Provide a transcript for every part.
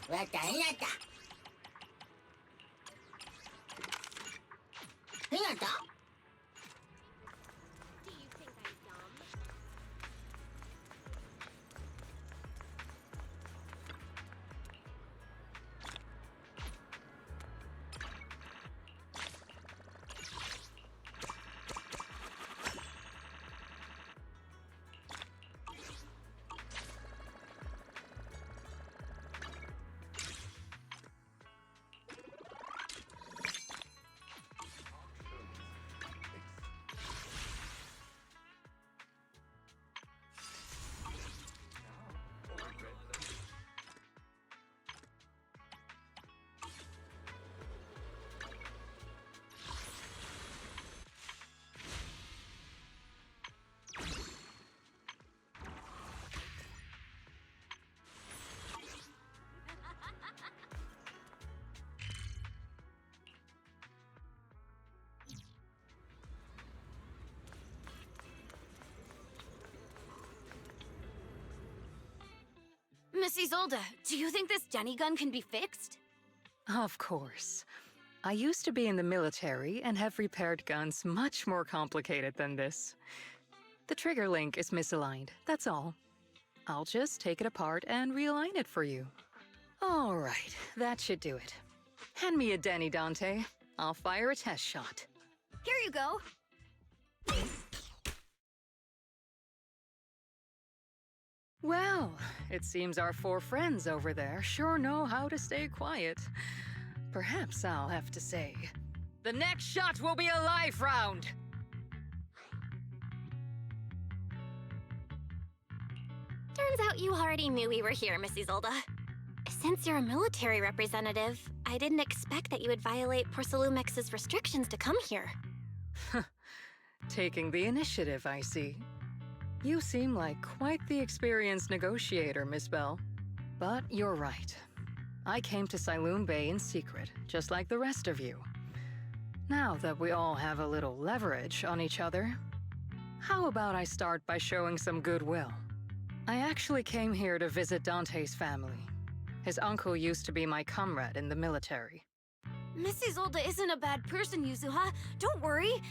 Hinata, Hinata. Hinata? Do you think I'm dumb? Miss Isolde, do you think this Jenny gun can be fixed? Of course. I used to be in the military and have repaired guns much more complicated than this. The trigger link is misaligned, that's all. I'll just take it apart and realign it for you. All right, that should do it. Hand me a Denny, Dante. I'll fire a test shot. Here you go. Well, it seems our four friends over there sure know how to stay quiet. Perhaps I'll have to say, the next shot will be a life round! Turns out you already knew we were here, Miss Isolde. Since you're a military representative, I didn't expect that you would violate Porcelumex's restrictions to come here. Taking the initiative, I see. You seem like quite the experienced negotiator, Miss Bell. But you're right. I came to Siloon Bay in secret, just like the rest of you. Now that we all have a little leverage on each other, how about I start by showing some goodwill? I actually came here to visit Dante's family. His uncle used to be my comrade in the military. Miss Isolde isn't a bad person, Yuzuha. Don't worry.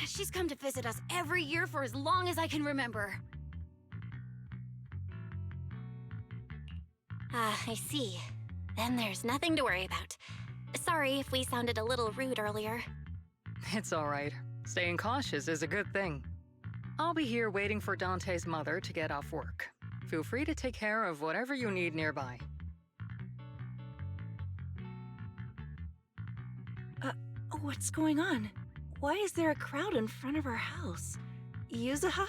She's come to visit us every year for as long as I can remember. Ah, I see. Then there's nothing to worry about. Sorry if we sounded a little rude earlier. It's all right. Staying cautious is a good thing. I'll be here waiting for Dante's mother to get off work. Feel free to take care of whatever you need nearby. What's going on? Why is there a crowd in front of our house? Yuzuha?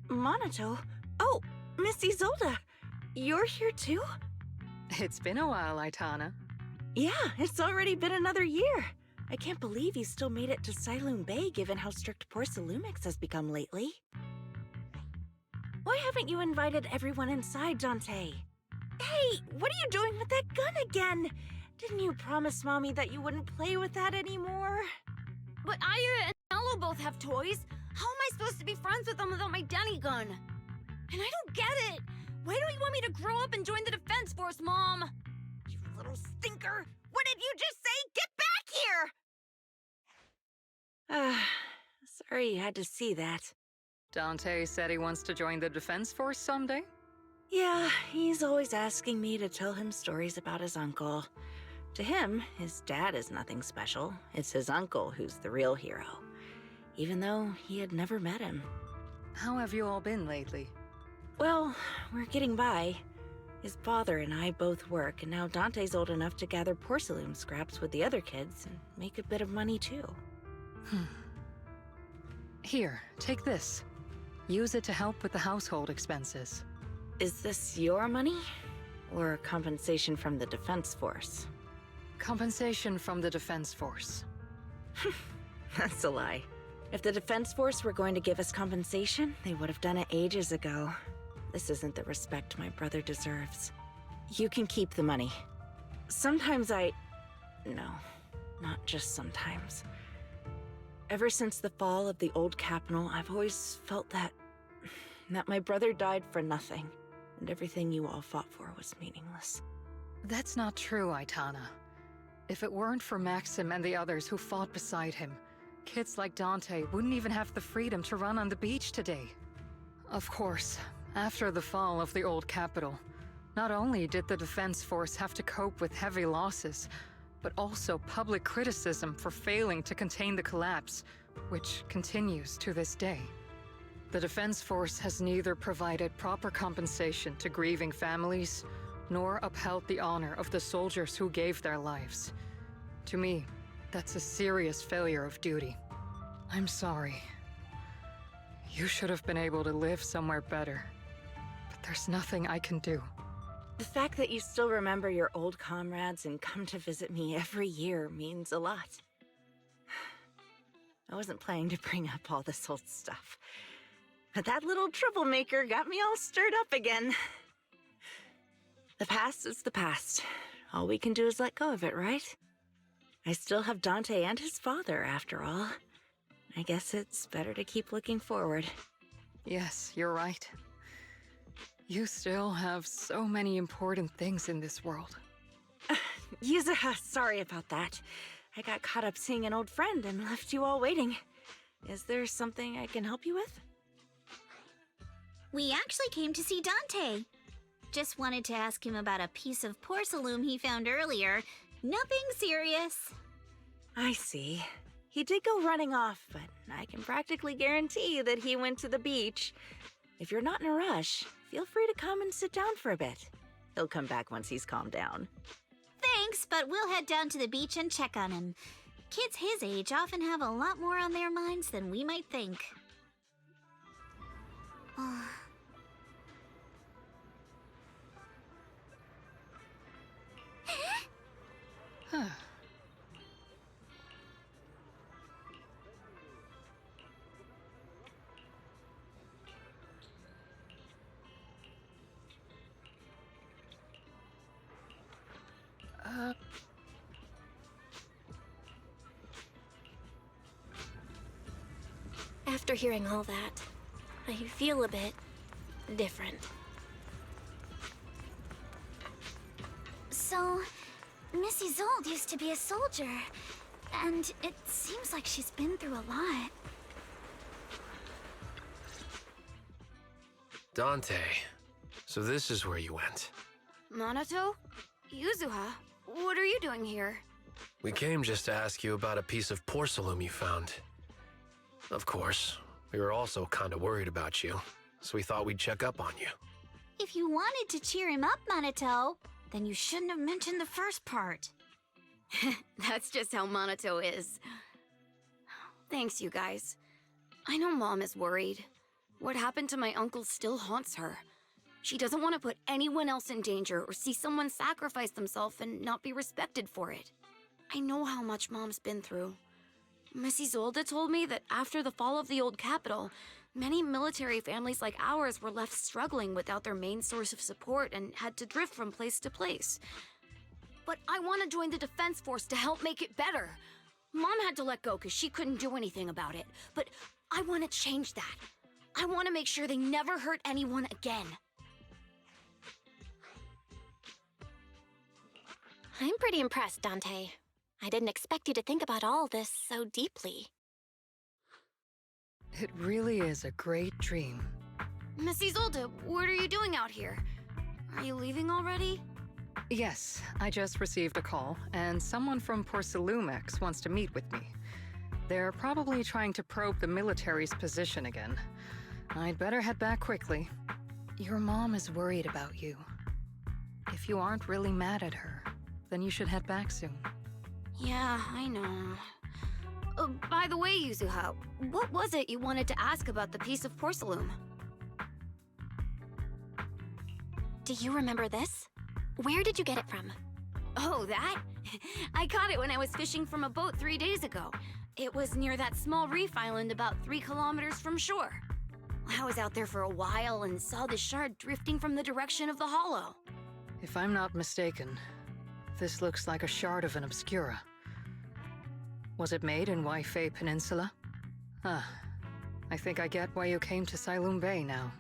Monato? Oh, Miss Isolde! You're here too? It's been a while, Aitana. Yeah, it's already been another year. I can't believe you still made it to Siloon Bay given how strict Porcelumix has become lately. Why haven't you invited everyone inside, Dante? Hey, what are you doing with that gun again? Didn't you promise Mommy that you wouldn't play with that anymore? But Aya and Nello both have toys. How am I supposed to be friends with them without my Denny gun? And I don't get it. Why don't you want me to grow up and join the Defense Force, Mom? You little stinker! What did you just say? Get back here! Sorry you had to see that. Dante said he wants to join the Defense Force someday? Yeah, he's always asking me to tell him stories about his uncle. To him, his dad is nothing special. It's his uncle who's the real hero, even though he had never met him. How have you all been lately? Well, we're getting by. His father and I both work, and now Dante's old enough to gather porcelain scraps with the other kids and make a bit of money too. Here, take this. Use it to help with the household expenses. Is this your money? Or compensation from the Defense Force? Compensation from the Defense Force. That's a lie. If the Defense Force were going to give us compensation, they would have done it ages ago. This isn't the respect my brother deserves. You can keep the money. Sometimes No, not just sometimes. Ever since the fall of the old capital, I've always felt that my brother died for nothing, and everything you all fought for was meaningless. That's not true, Aitana. If it weren't for Maxim and the others who fought beside him, kids like Dante wouldn't even have the freedom to run on the beach today. Of course, after the fall of the old capital, not only did the Defense Force have to cope with heavy losses, but also public criticism for failing to contain the collapse, which continues to this day. The Defense Force has neither provided proper compensation to grieving families, nor upheld the honor of the soldiers who gave their lives. To me, that's a serious failure of duty. I'm sorry. You should have been able to live somewhere better, but there's nothing I can do. The fact that you still remember your old comrades and come to visit me every year means a lot. I wasn't planning to bring up all this old stuff, but that little troublemaker got me all stirred up again. The past is the past. All we can do is let go of it, right? I still have Dante and his father, after all. I guess it's better to keep looking forward. Yes, you're right. You still have so many important things in this world. Yuzuha, sorry about that. I got caught up seeing an old friend and left you all waiting. Is there something I can help you with? We actually came to see Dante. Just wanted to ask him about a piece of porcelain he found earlier. Nothing serious. I see. He did go running off, but I can practically guarantee that he went to the beach. If you're not in a rush, feel free to come and sit down for a bit. He'll come back once he's calmed down. Thanks, but we'll head down to the beach and check on him. Kids his age often have a lot more on their minds than we might think. Huh. After hearing all that, I feel a bit different. So, Miss Isolde used to be a soldier, and it seems like she's been through a lot. Dante, so this is where you went. Minato? Yuzuha? What are you doing here? We came just to ask you about a piece of porcelain you found. Of course, we were also kind of worried about you, so we thought we'd check up on you. If you wanted to cheer him up, Minato, then you shouldn't have mentioned the first part. That's just how Minato is. Thanks, you guys. I know Mom is worried. What happened to my uncle still haunts her. She doesn't want to put anyone else in danger or see someone sacrifice themselves and not be respected for it. I know how much Mom's been through. Miss Isolde told me that after the fall of the old capital, many military families like ours were left struggling without their main source of support and had to drift from place to place. But I want to join the Defense Force to help make it better. Mom had to let go because she couldn't do anything about it, but I want to change that. I want to make sure they never hurt anyone again. I'm pretty impressed, Dante. I didn't expect you to think about all this so deeply. It really is a great dream. Miss Isolde, what are you doing out here? Are you leaving already? Yes, I just received a call, and someone from Porcelumex wants to meet with me. They're probably trying to probe the military's position again. I'd better head back quickly. Your mom is worried about you. If you aren't really mad at her, then you should head back soon. Yeah, I know. By the way, Yuzuha, what was it you wanted to ask about the piece of porcelain? Do you remember this? Where did you get it from? Oh, that? I caught it when I was fishing from a boat 3 days ago. It was near that small reef island about 3 kilometers from shore. I was out there for a while and saw the shard drifting from the direction of the hollow. If I'm not mistaken, this looks like a shard of an obscura. Was it made in Waifei Peninsula? I think I get why you came to Silum Bay now.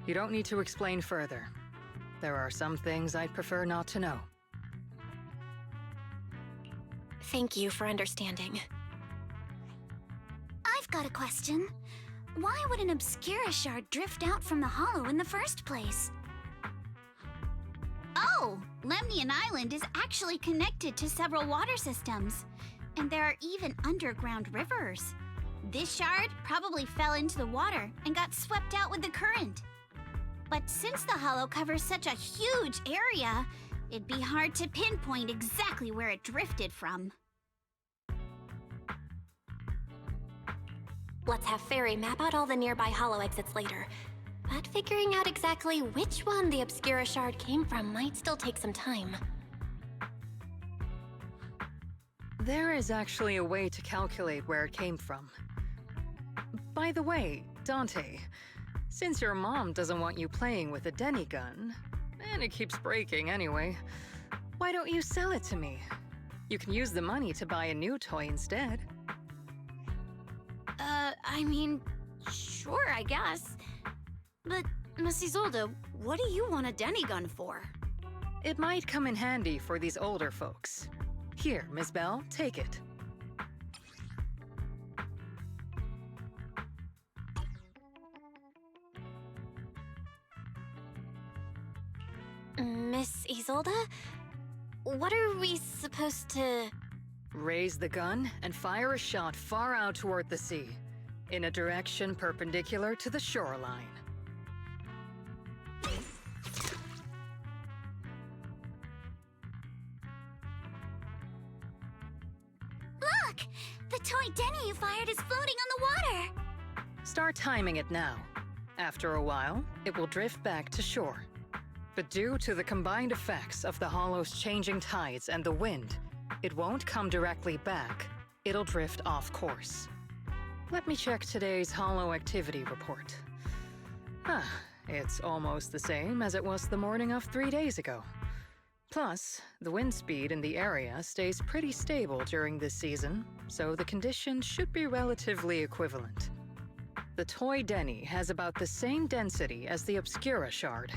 You don't need to explain further. There are some things I'd prefer not to know. Thank you for understanding. I've got a question. Why would an Obscura shard drift out from the hollow in the first place? Oh, Lemnian Island is actually connected to several water systems. And there are even underground rivers. This shard probably fell into the water and got swept out with the current. But since the hollow covers such a huge area, it'd be hard to pinpoint exactly where it drifted from. Let's have Fairy map out all the nearby hollow exits later. But figuring out exactly which one the Obscura shard came from might still take some time. There is actually a way to calculate where it came from. By the way, Dante, since your mom doesn't want you playing with a Denny gun, and it keeps breaking anyway, why don't you sell it to me? You can use the money to buy a new toy instead. I mean, sure, I guess. But, Miss Isolde, what do you want a Denny gun for? It might come in handy for these older folks. Here, Miss Bell, take it. Miss Isolde? What are we supposed to... Raise the gun and fire a shot far out toward the sea, in a direction perpendicular to the shoreline. Look! The toy Denny you fired is floating on the water! Start timing it now. After a while, it will drift back to shore. But due to the combined effects of the hollow's changing tides and the wind, it won't come directly back. It'll drift off course. Let me check today's hollow activity report. It's almost the same as it was the morning of 3 days ago. Plus, the wind speed in the area stays pretty stable during this season, so the conditions should be relatively equivalent. The toy Denny has about the same density as the Obscura shard,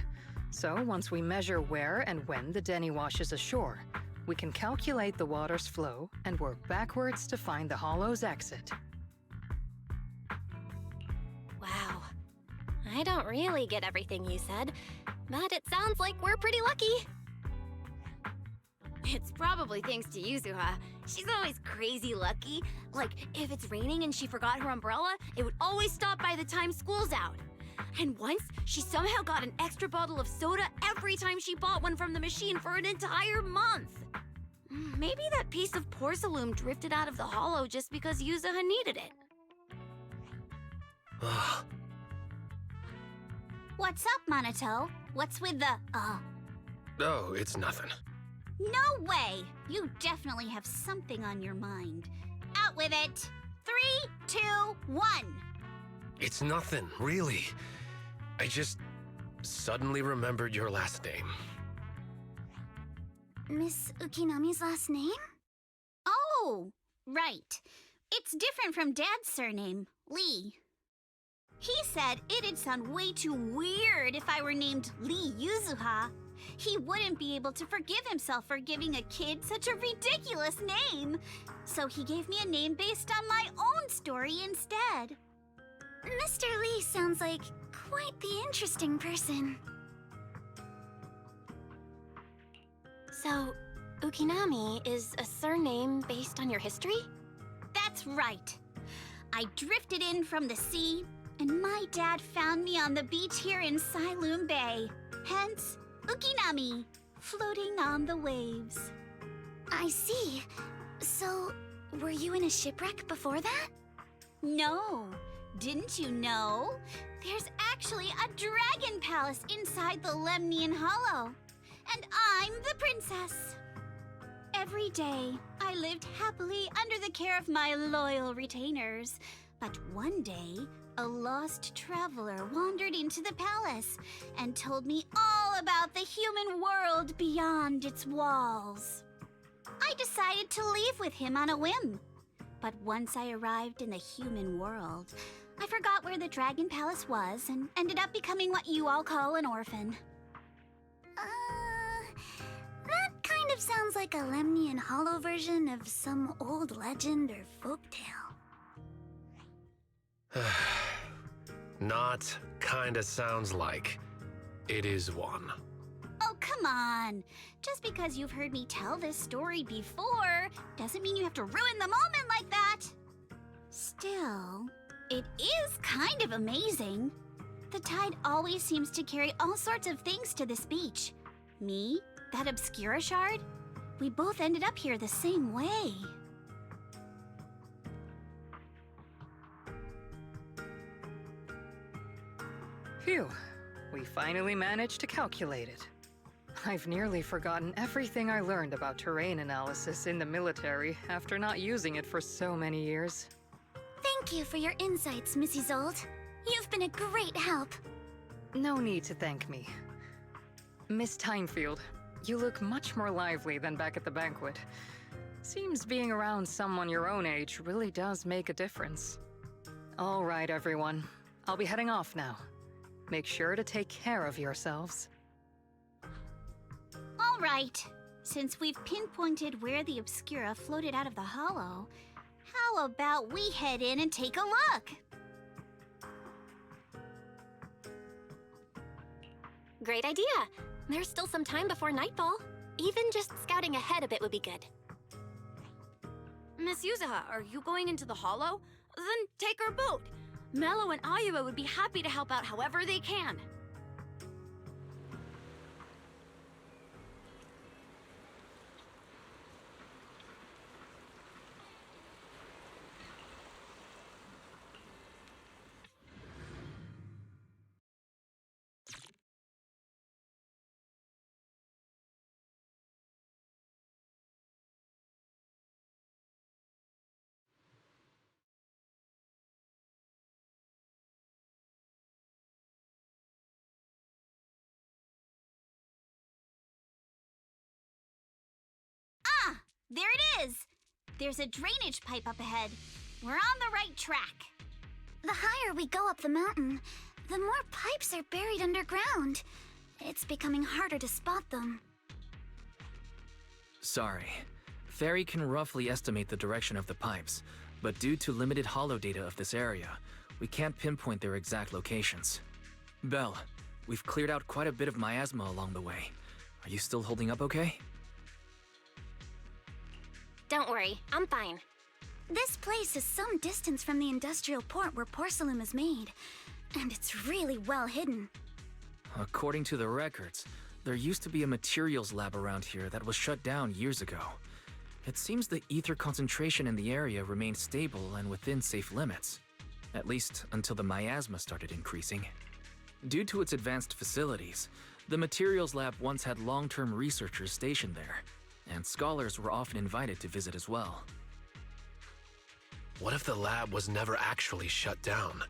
so once we measure where and when the Denny washes ashore, we can calculate the water's flow and work backwards to find the hollow's exit. Wow. I don't really get everything you said, but it sounds like we're pretty lucky. It's probably thanks to Yuzuha. She's always crazy lucky. Like, if it's raining and she forgot her umbrella, it would always stop by the time school's out. And once, she somehow got an extra bottle of soda every time she bought one from the machine for an entire month. Maybe that piece of porcelain drifted out of the hollow just because Yuzuha needed it. What's up, Monato? What's with the, Oh, it's nothing. No way! You definitely have something on your mind. Out with it! 3, 2, 1! It's nothing, really. I just suddenly remembered your last name. Miss Ukinami's last name? Oh, right. It's different from Dad's surname, Lee. He said it'd sound way too weird if I were named Lee Yuzuha. He wouldn't be able to forgive himself for giving a kid such a ridiculous name. So he gave me a name based on my own story instead. Mr. Lee sounds like quite the interesting person. So, Ukinami is a surname based on your history? That's right. I drifted in from the sea, and my dad found me on the beach here in Sailoon Bay. Hence, Ukinami, floating on the waves. I see. So, were you in a shipwreck before that? No. Didn't you know? There's actually a dragon palace inside the Lemnian Hollow. And I'm the princess. Every day, I lived happily under the care of my loyal retainers. But one day, a lost traveler wandered into the palace and told me all about the human world beyond its walls. I decided to leave with him on a whim. But once I arrived in the human world, I forgot where the Dragon Palace was and ended up becoming what you all call an orphan. like a Lemnian hollow version of some old legend or folktale. Not kinda sounds like. It is one. Oh, come on! Just because you've heard me tell this story before doesn't mean you have to ruin the moment like that! Still, it is kind of amazing. The tide always seems to carry all sorts of things to this beach. Me, that Obscura shard, we both ended up here the same way. Phew, we finally managed to calculate it. I've nearly forgotten everything I learned about terrain analysis in the military after not using it for so many years. Thank you for your insights, Mrs. Old. You've been a great help. No need to thank me. Miss Timefield, you look much more lively than back at the banquet. Seems being around someone your own age really does make a difference. All right, everyone. I'll be heading off now. Make sure to take care of yourselves. All right. Since we've pinpointed where the Obscura floated out of the hollow, how about we head in and take a look? Great idea. There's still some time before nightfall. Even just scouting ahead a bit would be good. Miss Yuzaha, are you going into the hollow? Then take our boat. Mello and Ayuba would be happy to help out however they can. There it is! There's a drainage pipe up ahead. We're on the right track. The higher we go up the mountain, the more pipes are buried underground. It's becoming harder to spot them. Sorry. Ferry can roughly estimate the direction of the pipes, but due to limited holo data of this area, we can't pinpoint their exact locations. Belle, we've cleared out quite a bit of miasma along the way. Are you still holding up okay? Don't worry, I'm fine. This place is some distance from the industrial port where porcelain is made, and it's really well hidden. According to the records, there used to be a materials lab around here that was shut down years ago. It seems the ether concentration in the area remained stable and within safe limits, at least until the miasma started increasing. Due to its advanced facilities, the materials lab once had long-term researchers stationed there, and scholars were often invited to visit as well. What if the lab was never actually shut down,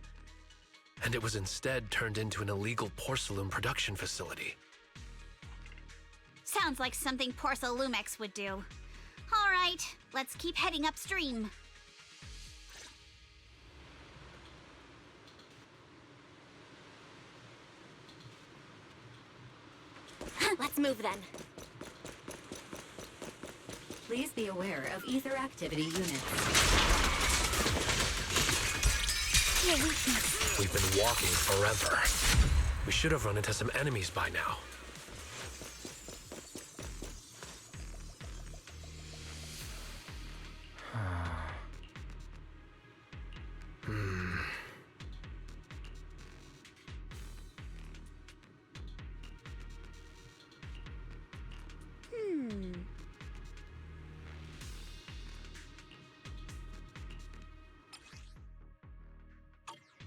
and it was instead turned into an illegal porcelain production facility? Sounds like something Porcelumex would do. All right, let's keep heading upstream. Let's move then. Please be aware of ether activity units. We've been walking forever. We should have run into some enemies by now.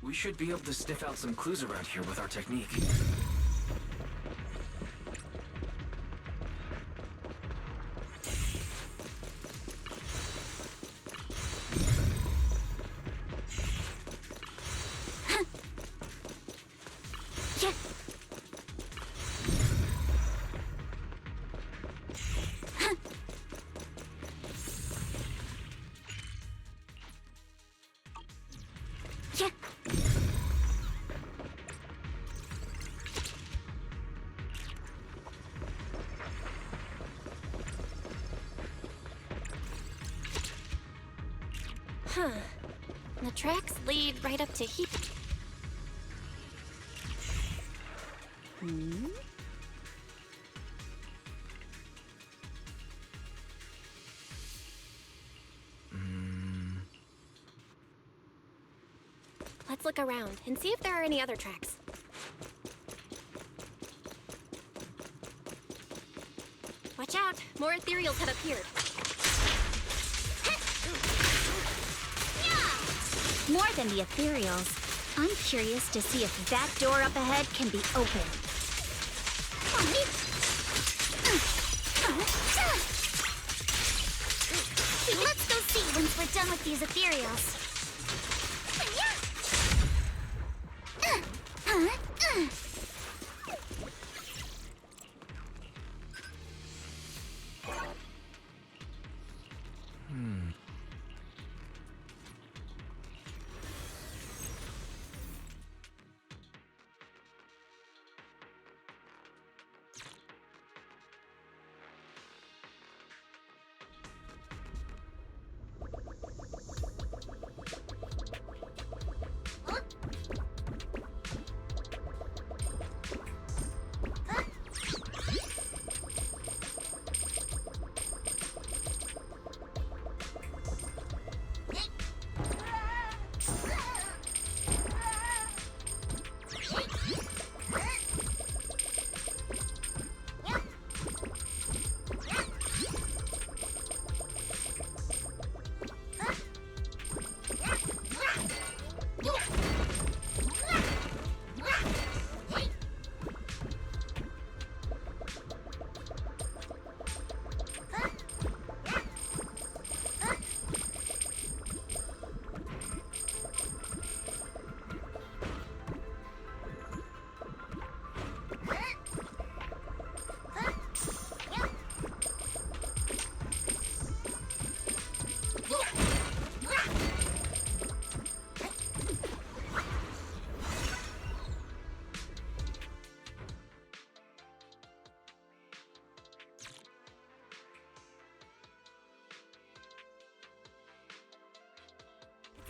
We should be able to sniff out some clues around here with our technique. Huh. The tracks lead right up to here. Let's look around and see if there are any other tracks. Watch out! More ethereals have appeared. More than the ethereals. I'm curious to see if that door up ahead can be opened. Let's go see once we're done with these ethereals.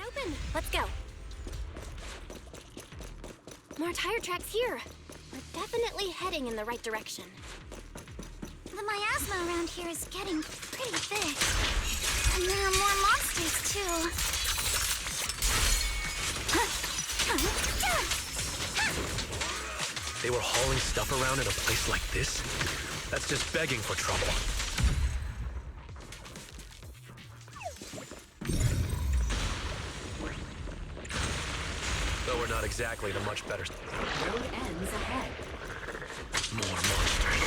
Open. Let's go. More tire tracks here. We're definitely heading in the right direction. The miasma around here is getting pretty thick. And there are more monsters, too. They were hauling stuff around in a place like this? That's just begging for trouble. Though we're not exactly the much better. Road ends ahead. More monsters.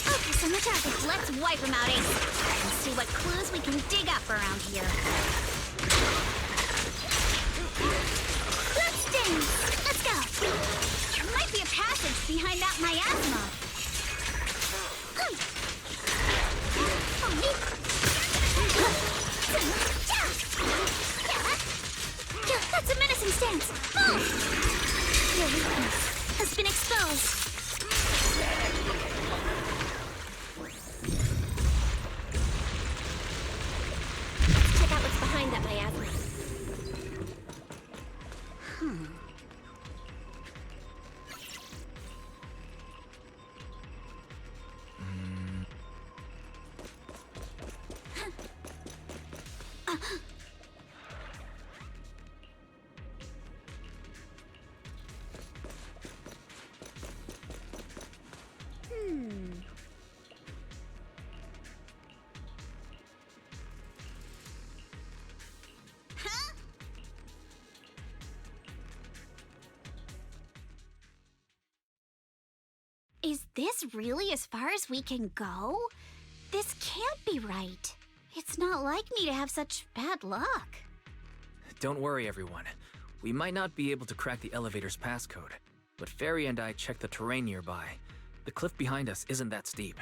Focus on the target. Let's wipe them out, Ace. And see what clues we can dig up around here. Bloodstains! Let's go! There might be a passage behind that miasma. That's a menacing stance. Move! Your weakness has been exposed. Let's check out what's behind that miasma. Is this really as far as we can go? This can't be right. It's not like me to have such bad luck. Don't worry, everyone. We might not be able to crack the elevator's passcode, but Fairy and I checked the terrain nearby. The cliff behind us isn't that steep.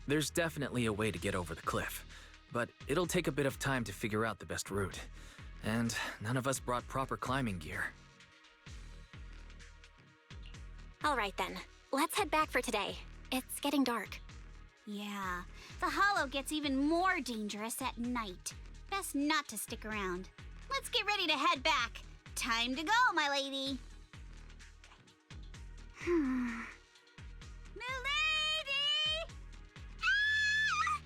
There's definitely a way to get over the cliff, but it'll take a bit of time to figure out the best route. And none of us brought proper climbing gear. All right then. Let's head back for today. It's getting dark. Yeah, the Hollow gets even more dangerous at night. Best best not to stick around. Let's get ready to head back. Time to go, my lady. Milady! Ah!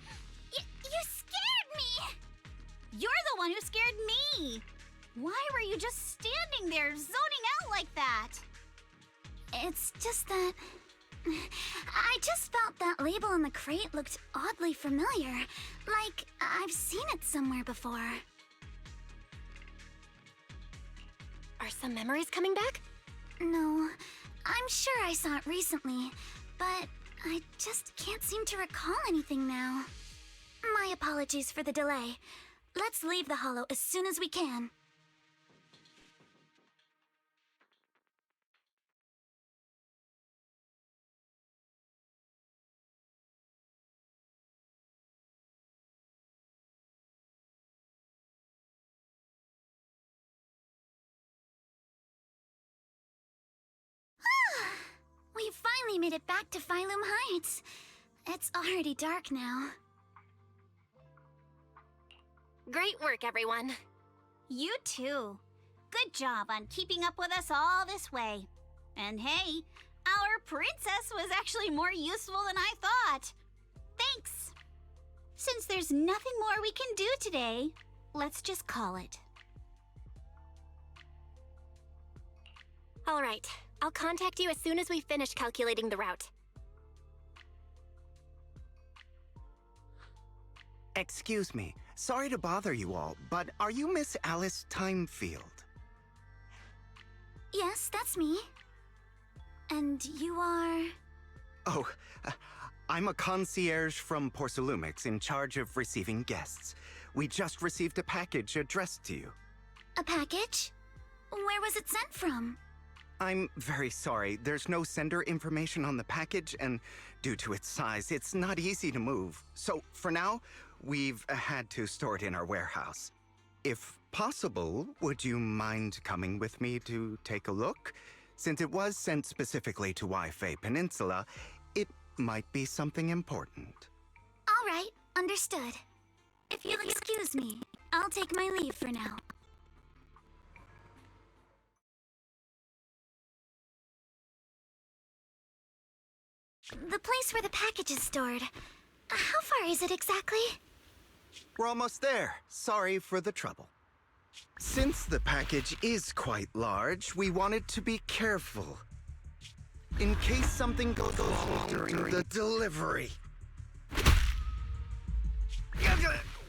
You scared me! You're the one who scared me! Why were you just standing there, zoning out like that? It's just that... I just felt that label on the crate looked oddly familiar. Like, I've seen it somewhere before. Are some memories coming back? No, I'm sure I saw it recently, but I just can't seem to recall anything now. My apologies for the delay. Let's leave the Hollow as soon as we can. We finally made it back to Phylum Heights. It's already dark now. Great work, everyone. You too. Good job on keeping up with us all this way. And hey, our princess was actually more useful than I thought. Thanks. Since there's nothing more we can do today, let's just call it. All right. I'll contact you as soon as we finish calculating the route. Excuse me. Sorry to bother you all, but are you Miss Alice Timefield? Yes, that's me. And you are... Oh, I'm a concierge from Porcelumix in charge of receiving guests. We just received a package addressed to you. A package? Where was it sent from? I'm very sorry. There's no sender information on the package, and due to its size, it's not easy to move. So, for now, we've had to store it in our warehouse. If possible, would you mind coming with me to take a look? Since it was sent specifically to Wi-Fi Peninsula, it might be something important. All right, understood. If you'll excuse me, I'll take my leave for now. The place where the package is stored. How far is it exactly? We're almost there. Sorry for the trouble. Since the package is quite large, we wanted to be careful. In case something goes wrong during the delivery.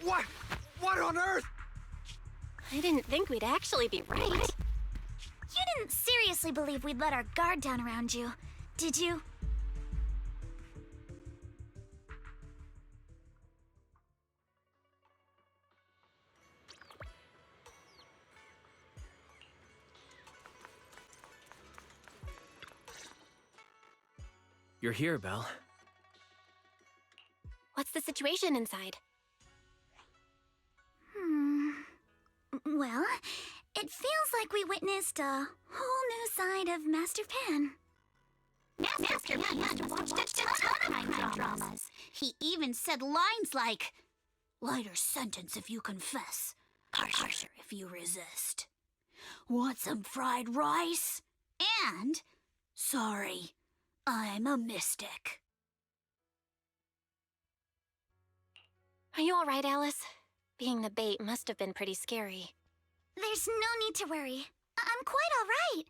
What? What on earth? I didn't think we'd actually be right. You didn't seriously believe we'd let our guard down around you, did you? You're here, Belle. What's the situation inside? Well, it feels like we witnessed a whole new side of Master Pan. Master Pan used to watch a ton of crime dramas. He even said lines like, "Lighter sentence if you confess, harsher if you resist. Want some fried rice?" And, "Sorry, I'm a mystic." Are you all right, Alice? Being the bait must have been pretty scary. There's no need to worry. I'm quite all right.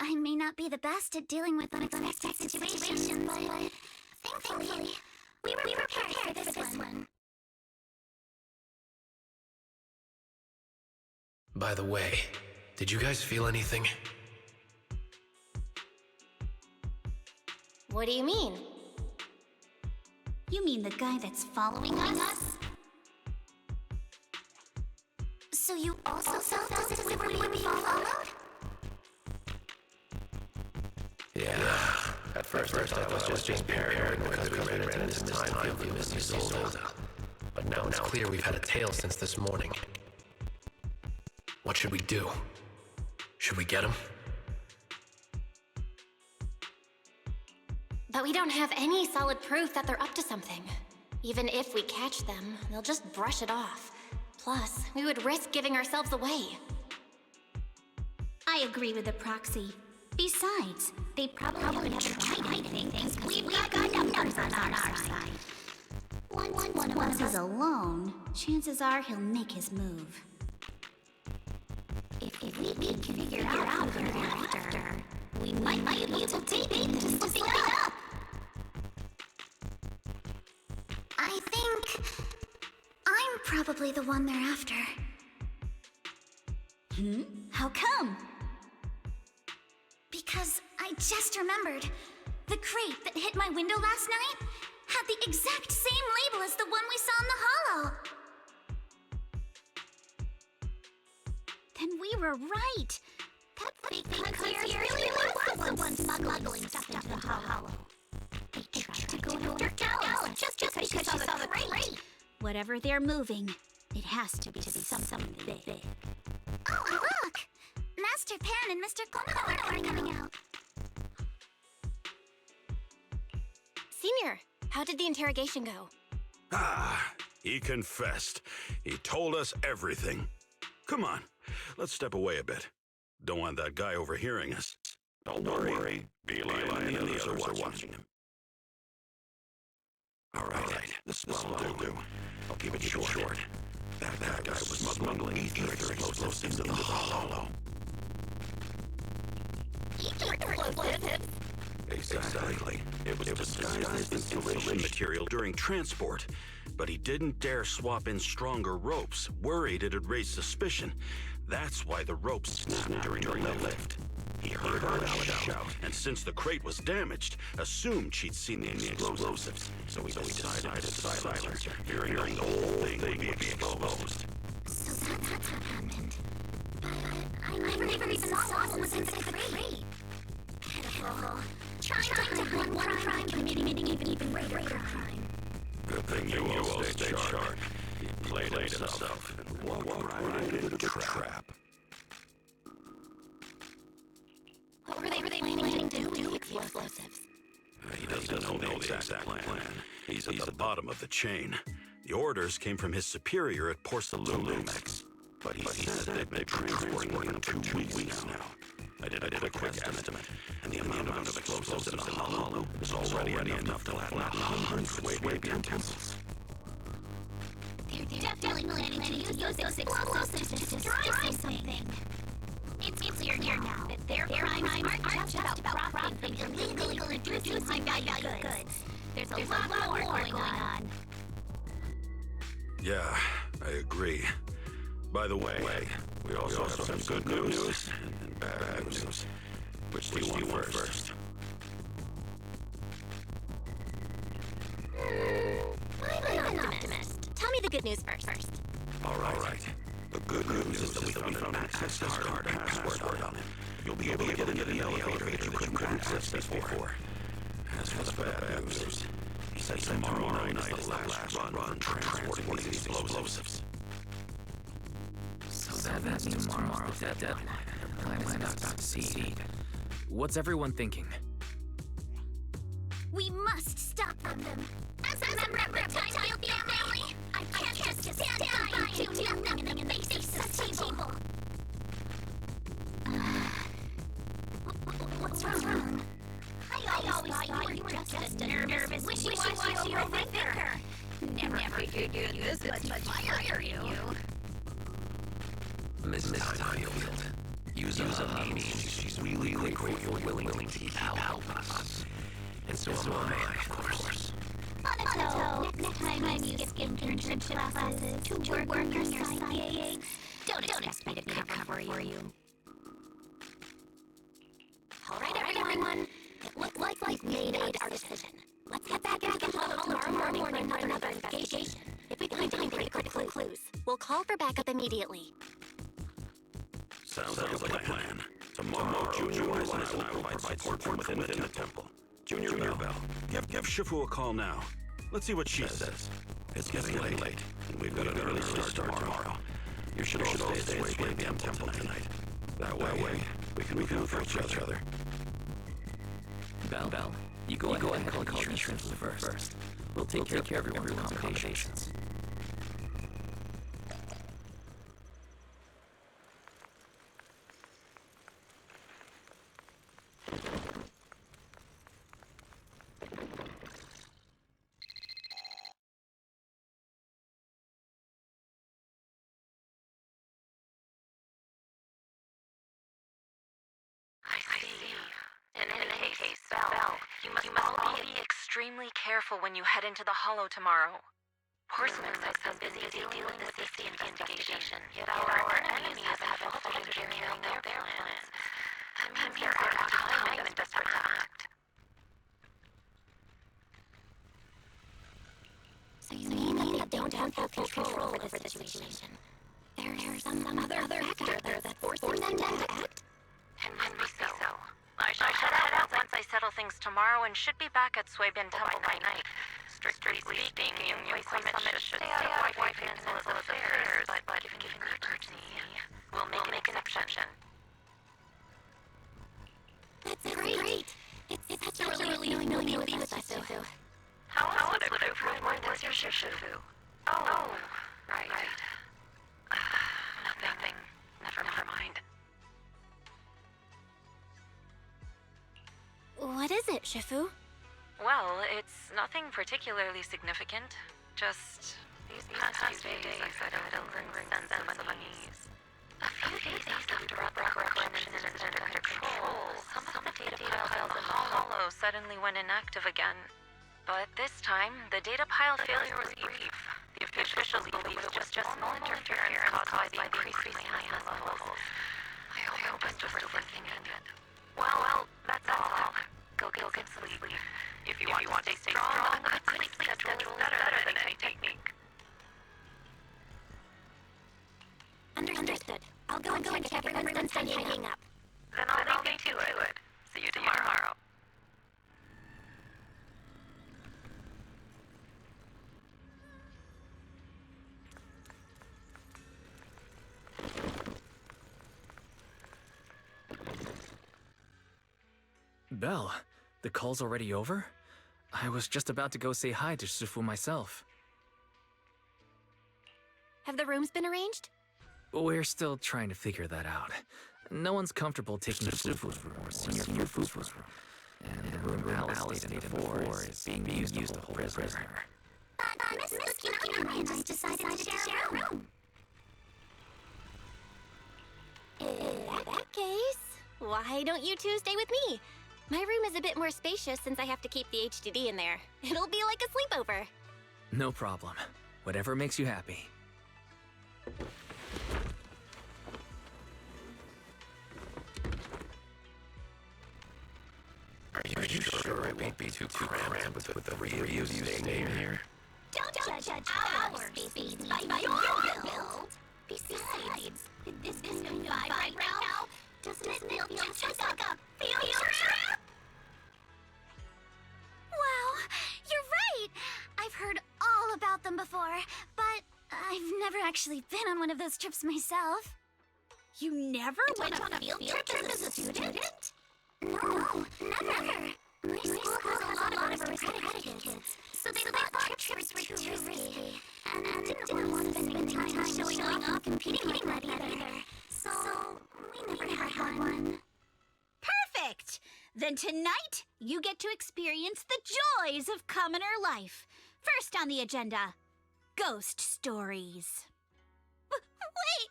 I may not be the best at dealing with unexpected situations, but thankfully, we were prepared for this one. By the way, did you guys feel anything? What do you mean? You mean the guy that's following us? So you also felt as if we were being followed? Yeah. At first I thought it was just paranoid because we ran into this time of Mrs. Zolda. But now it's clear we've had a tail since this morning. What should we do? Should we get him? But we don't have any solid proof that they're up to something. Even if we catch them, they'll just brush it off. Plus, we would risk giving ourselves away. I agree with the proxy. Besides, they probably haven't tried anything. We've got numbers on our side. Once one of us is alone, chances are he'll make his move. If we can figure out who they're after, we might be able to take them to split up. I think I'm probably the one they're after. How come? Because I just remembered. The crate that hit my window last night had the exact same label as the one we saw in the hollow. Then we were right. That fake concierge really was the one smuggling stuff into the hollow. They tried to go after Alice just because she saw the crate. Whatever they're moving, it has to be something big. Oh, look! Master Pan and Mr. Konoha are coming out. Senior, how did the interrogation go? He confessed. He told us everything. Come on, let's step away a bit. Don't want that guy overhearing us. Don't worry. Beeline and the others are watching him. All right. This will do. I'll keep it short. That guy was smuggling ether explosives into the hollow. Ether explosives? Exactly. It was disguised as insulation material during transport, but he didn't dare swap in stronger ropes, worried it'd raise suspicion. That's why the ropes snapped during the lift. He heard Alice shout, and since the crate was damaged, assumed she'd seen the explosives. So he decided to silence her, fearing the whole thing would be exposed. So that's what happened. But I never even saw what was inside the crate. Pitiful. Trying to hide one crime committing an even greater crime. Good thing you all stayed sharp. He played himself and walked right into the trap. What were they planning to do with the explosives? He doesn't know the exact plan. He's at the bottom of the chain. The orders came from his superior at Porcelumex, but he said they've been transporting them for 2 weeks now. I did a quick estimate, and the amount of explosives in the hollow is already enough to flatten out hundreds of Swabian temples. They're definitely planning to use those explosives to destroy something. It's clear now that their crimes aren't just about profiting from illegally producing high-value goods. There's a lot more going on. Yeah, I agree. By the way, we also have some good news and bad news. Which do you want first? I'm an optimist. Tell me the good news first. All right. The good news is that we found an access card and password on it. You'll be able to get into the elevator that you couldn't access before. As for the bad news, he said tomorrow night is the last run transporting these explosives. So that's tomorrow, that deadline. The plan is not to succeed. What's everyone thinking? We must stop them. As a member of the Time family, I can't just stand by and do nothing in the face of such evil. What's wrong? I always thought you were just a nervous, wishy-washy overthinker. Never figured you'd use this much fire, you. Mrs. Timefield, use a meaning she's really grateful you're willing to help us. And so am I, of course. Monato, next time you skip internship classes to work on your side gigs, don't expect me to cover for you. All right, everyone. It looks like we've made our decision. Let's head back into the hollow tomorrow morning for another investigation. If we find any critical clues, we'll call for backup immediately. Sounds like a plan. Tomorrow, Junior Wise and I will provide support from within the temple. Junior Bell, give Shifu a call now. Let's see what she says. It's getting late, and we've got an early start tomorrow. You should all stay at Swabian Temple tonight. That way, we can look for each other. Bell, you go ahead and call the insurance first. We'll take care of everyone's accommodations. You must all be extremely careful when you head into the Hollow tomorrow. Porcelain has been busy dealing with the safety investigation, yet our enemies haven't faltered in carrying out their plans. I'm here out of time and desperate to act. So you mean that they don't have control over the situation? There's some other factor that's forcing them to act? And must be so. I shall head out once I settle things tomorrow and should be back at Suibin Temple by night. Strictly speaking, Yungyun Summit should stay out of White Peninsula's affairs, but given urgency, we'll make an exception. That's great. It's such a really knowing with us, Shifu. How would I put it? Where's your Shifu? Oh, right. Nothing. Never mind. What is it, Shifu? Well, it's nothing particularly significant. Just these past few days I've had a lingering sense of unease. A few days after corruption is under control, some of the data piles in the Hollow suddenly went inactive again. But this time, the data pile failure was brief. The officials believe it was just small interference caused by the increasing ion levels. I hope it's just overthinking it. Well, that's all. Go get sleep. If you want to stay strong, a good sleep schedule is better than any technique. Understood. I'll go and check everyone's done hanging up. Then I'll leave you to it. See you tomorrow. Belle, the call's already over? I was just about to go say hi to Shifu myself. Have the rooms been arranged? We're still trying to figure that out. No one's comfortable taking Shifu's room or Senior Fufu's room. And the room Alice stayed in before is being used to hold a prisoner. Miss Kinami just decided to share a room. In that case, why don't you two stay with me? My room is a bit more spacious since I have to keep the HDD in there. It'll be like a sleepover. No problem. Whatever makes you happy. Are you sure it won't be too cramped with the three of you staying here? Don't judge our space by your build. Besides, this vibe right now, doesn't it feel just like a field trip? Wow, you're right! I've heard all about them before, but I've never actually been on one of those trips myself. You never went on a field trip as a student? No, never. My school has a lot of aristocratic kids, so they thought trips were too risky, and didn't want to spend time showing off and competing with that either. So we never had one. Perfect! Then tonight, you get to experience the joys of commoner life. First on the agenda, ghost stories. Wait!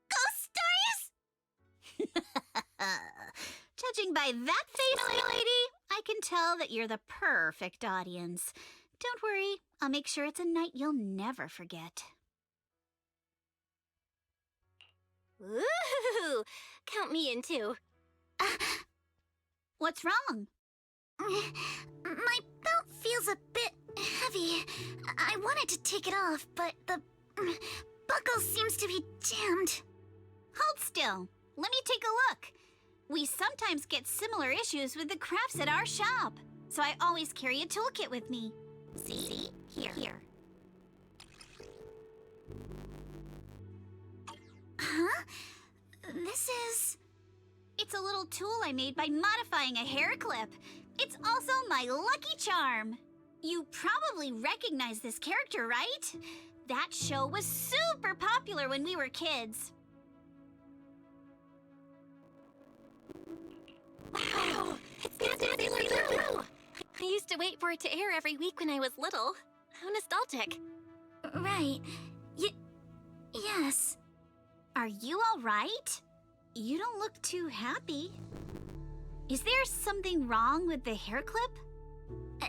Ghost stories? Judging by that face, my lady, I can tell that you're the perfect audience. Don't worry, I'll make sure it's a night you'll never forget. Ooh, count me in too. What's wrong? My belt feels a bit heavy. I wanted to take it off, but the buckle seems to be jammed. Hold still. Let me take a look. We sometimes get similar issues with the crafts at our shop, so I always carry a toolkit with me. See? Here. Huh? This is... It's a little tool I made by modifying a hair clip. It's also my lucky charm. You probably recognize this character, right? That show was super popular when we were kids. Wow, it's Nancy Lou. I used to wait for it to air every week when I was little. How nostalgic. Right. Yes. Are you all right? You don't look too happy. Is there something wrong with the hair clip?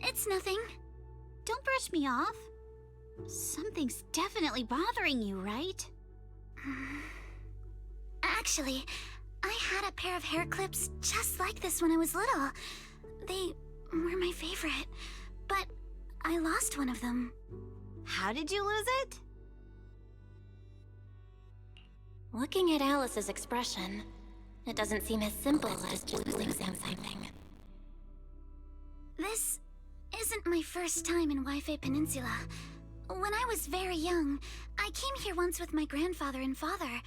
It's nothing. Don't brush me off. Something's definitely bothering you, right? Actually, I had a pair of hair clips just like this when I was little. They were my favorite, but I lost one of them. How did you lose it? Looking at Alice's expression, it doesn't seem as simple as just losing something. This isn't my first time in Wi-Fi Peninsula. When I was very young, I came here once with my grandfather and father.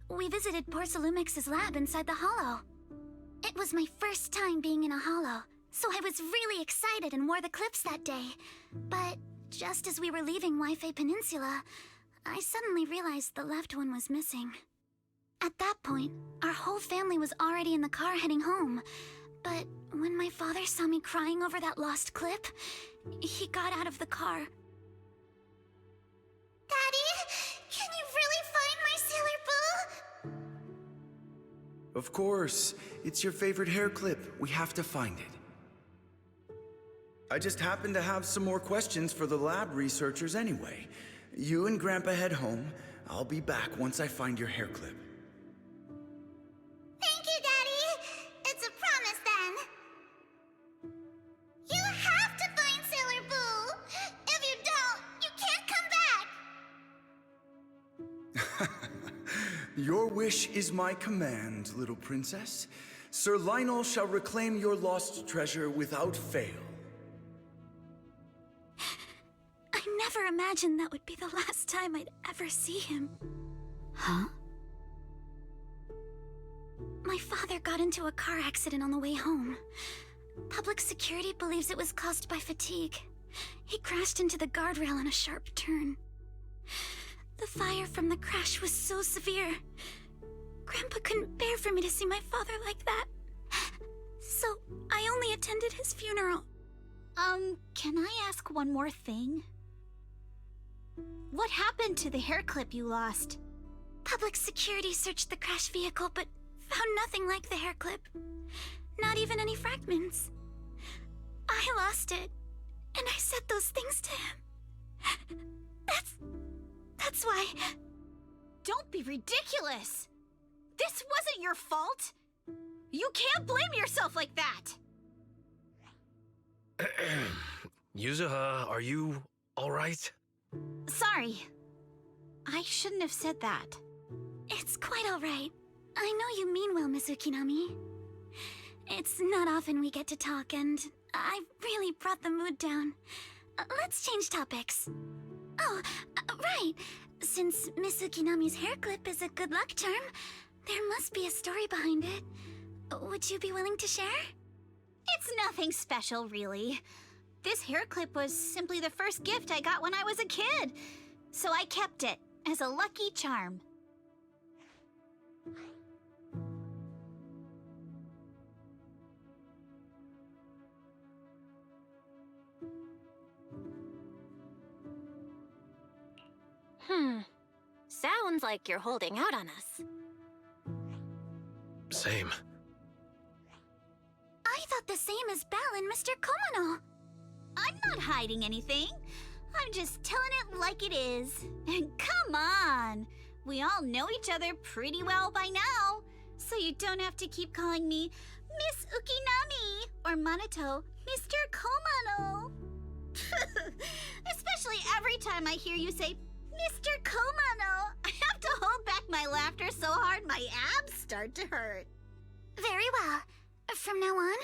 We visited Porcelumix's lab inside the Hollow. It was my first time being in a Hollow, so I was really excited and wore the clips that day. But just as we were leaving Wi-Fi Peninsula, I suddenly realized the left one was missing. At that point, our whole family was already in the car heading home. But when my father saw me crying over that lost clip, he got out of the car. Daddy, can you really find my Sailor Boo? Of course. It's your favorite hair clip. We have to find it. I just happen to have some more questions for the lab researchers anyway. You and Grandpa head home. I'll be back once I find your hair clip. Thank you, Daddy. It's a promise then. You have to find Sailor Boo. If you don't, you can't come back. Your wish is my command, little princess. Sir Lionel shall reclaim your lost treasure without fail. I never imagined that would be the last time I'd ever see him. Huh? My father got into a car accident on the way home. Public security believes it was caused by fatigue. He crashed into the guardrail on a sharp turn. The fire from the crash was so severe. Grandpa couldn't bear for me to see my father like that. So I only attended his funeral. Can I ask one more thing? What happened to the hair clip you lost? Public security searched the crash vehicle, but found nothing like the hair clip. Not even any fragments. I lost it, and I said those things to him. That's why... Don't be ridiculous! This wasn't your fault! You can't blame yourself like that! Yuzuha, are you alright? Sorry. I shouldn't have said that. It's quite alright. I know you mean well, Miss Ukinami. It's not often we get to talk, and I really brought the mood down. Let's change topics. Oh, right. Since Miss Ukinami's hair clip is a good luck charm, there must be a story behind it. Would you be willing to share? It's nothing special, really. This hair clip was simply the first gift I got when I was a kid, so I kept it as a lucky charm. Sounds like you're holding out on us. Same. I thought the same as Belle and Mr. Komono. I'm not hiding anything. I'm just telling it like it is. And come on! We all know each other pretty well by now, so you don't have to keep calling me Miss Ukinami or Manato Mr. Komono. Especially every time I hear you say Mr. Komono, I have to hold back my laughter so hard my abs start to hurt. Very well. From now on,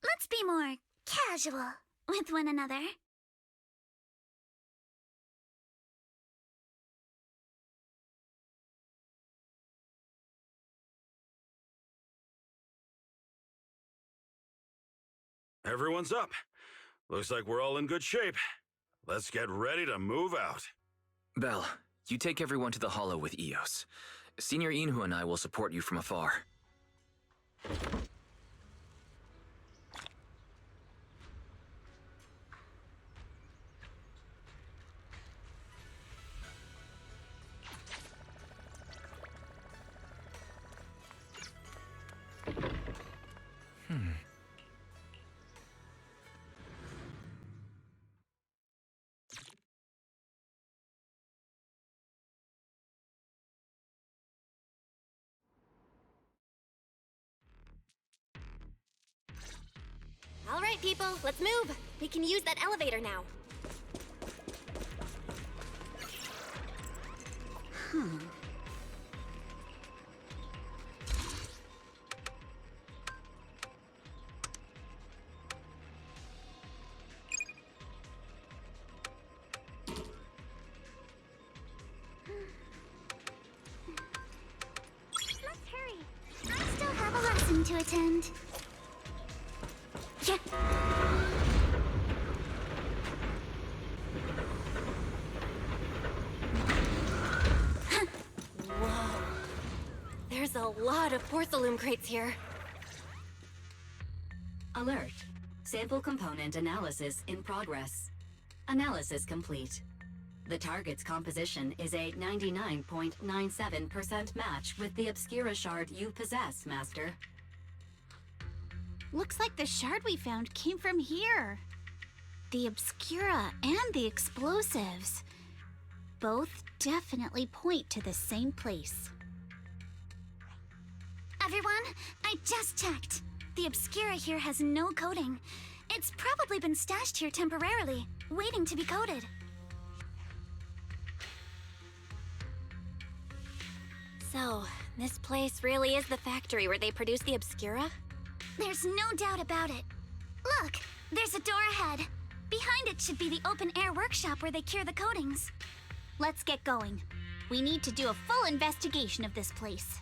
let's be more casual with one another. Everyone's up. Looks like we're all in good shape. Let's get ready to move out. Belle, you take everyone to the Hollow with Eos. Senior Inhu and I will support you from afar. All right, people, let's move. We can use that elevator now. Let's hurry. I still have a lesson to attend. Yeah. Whoa. There's a lot of porcelain crates here. Alert. Sample component analysis in progress. Analysis complete. The target's composition is a 99.97% match with the Obscura shard you possess, Master. Looks like the shard we found came from here. The Obscura and the explosives. Both definitely point to the same place. Everyone, I just checked. The Obscura here has no coding. It's probably been stashed here temporarily, waiting to be coded. So, this place really is the factory where they produce the Obscura? There's no doubt about it. Look, there's a door ahead. Behind it should be the open-air workshop where they cure the coatings. Let's get going. We need to do a full investigation of this place.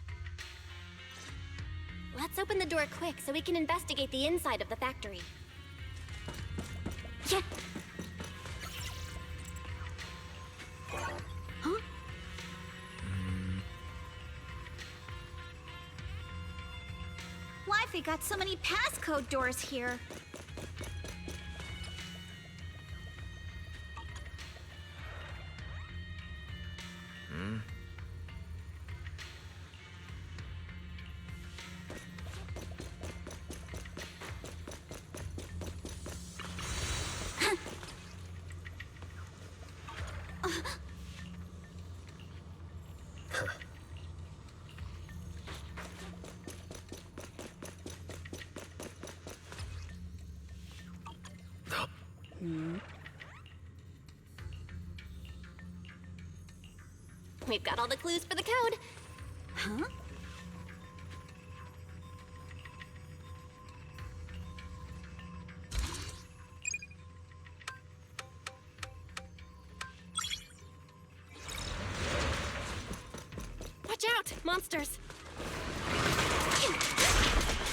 Let's open the door quick so we can investigate the inside of the factory. Yeah. Huh? Why've they got so many passcode doors here? We've got all the clues for the code. Huh? Watch out, monsters!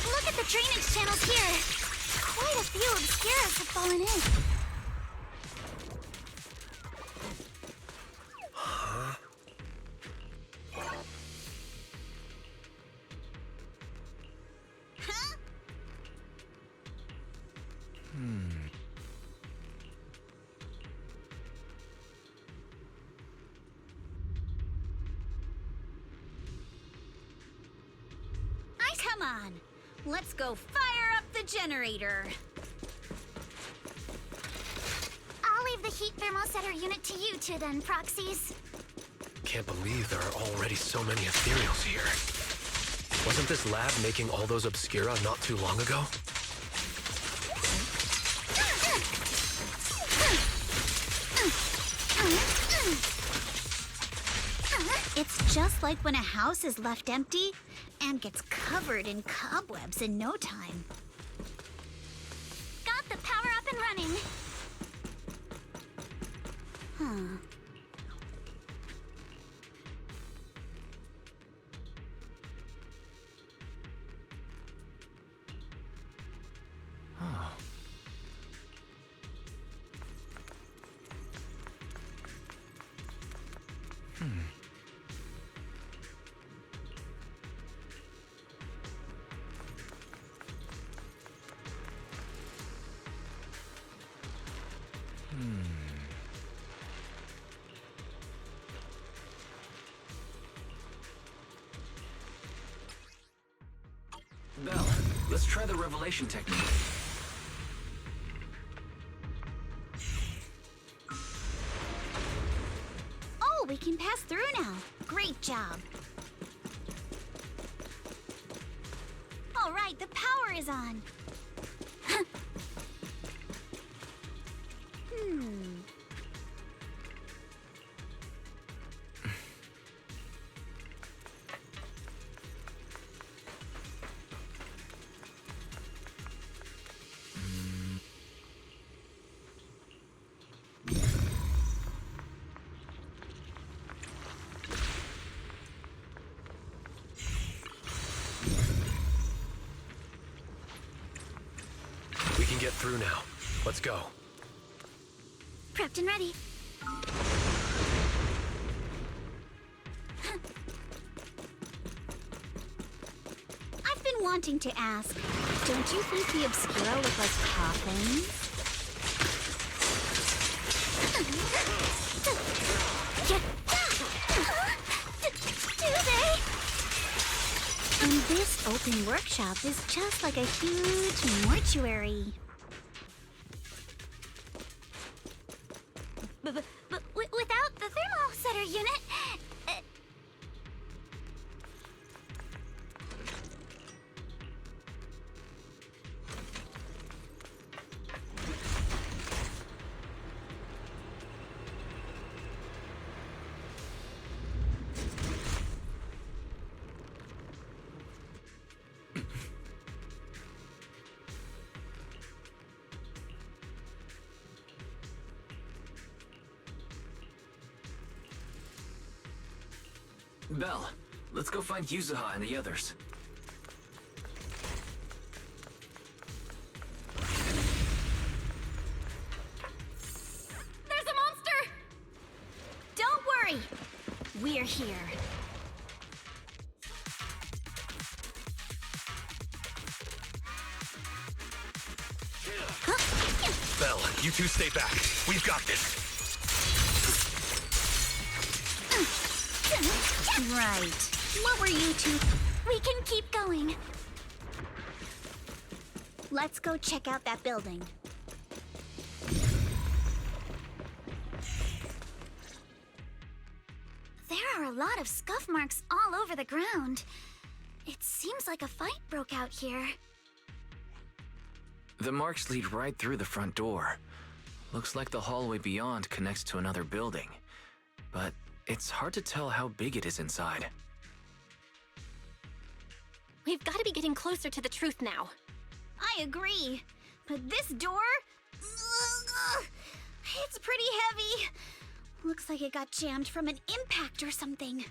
Look at the drainage channels here. Quite a few Obscuras have fallen in. Come on, let's go fire up the generator. I'll leave the heat thermosetter unit to you two then, proxies. Can't believe there are already so many ethereals here. Wasn't this lab making all those Obscura not too long ago? It's just like when a house is left empty and gets covered in cobwebs in no time. Got the power up and running. Huh. Belle, let's try the revelation technique. Oh, we can pass through now. Great job. All right, the power is on. We can get through now. Let's go. Prepped and ready. I've been wanting to ask, don't you think the Obscura look like coffins? Do they? And this open workshop is just like a huge mortuary. But without the thermal setter unit, Belle, let's go find Yuzuha and the others. There's a monster! Don't worry. We're here. Belle, you two stay back. We've got this. Right. What were you two? we can keep going. Let's go check out that building. There are a lot of scuff marks all over the ground. It seems like a fight broke out here. The marks lead right through the front door. Looks like the hallway beyond connects to another building. But it's hard to tell how big it is inside. We've got to be getting closer to the truth now. I agree. But this door? It's pretty heavy. Looks like it got jammed from an impact or something.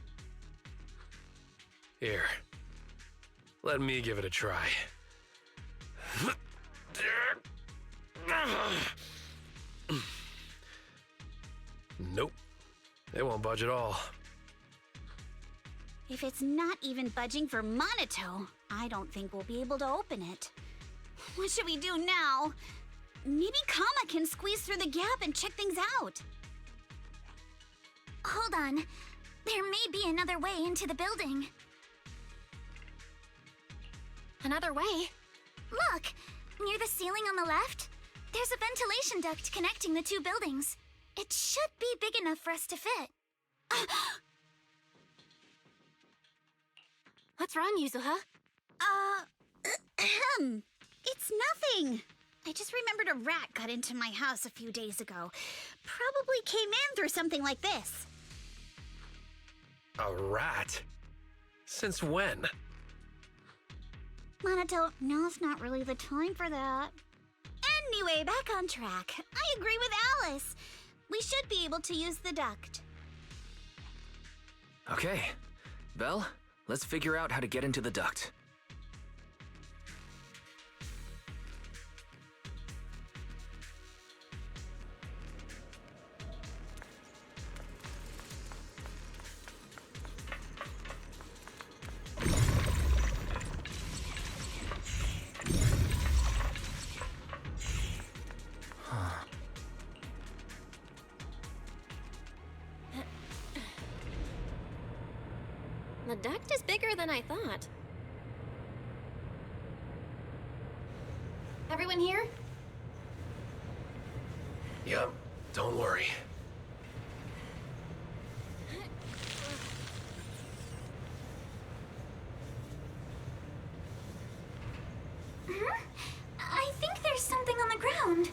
Here. Let me give it a try. Nope. It won't budge at all. If it's not even budging for Monato, I don't think we'll be able to open it. What should we do now? Maybe Kama can squeeze through the gap and check things out. Hold on. There may be another way into the building. Another way? Look! Near the ceiling on the left, there's a ventilation duct connecting the two buildings. It should be big enough for us to fit. What's wrong, Yuzuha? It's nothing. I just remembered a rat got into my house a few days ago. Probably came in through something like this. A rat? Since when? Monato, now's not really the time for that. Anyway, back on track. I agree with Alice. We should be able to use the duct. Okay. Belle, let's figure out how to get into the duct. The duct is bigger than I thought. Everyone here? Yep, don't worry. I think there's something on the ground.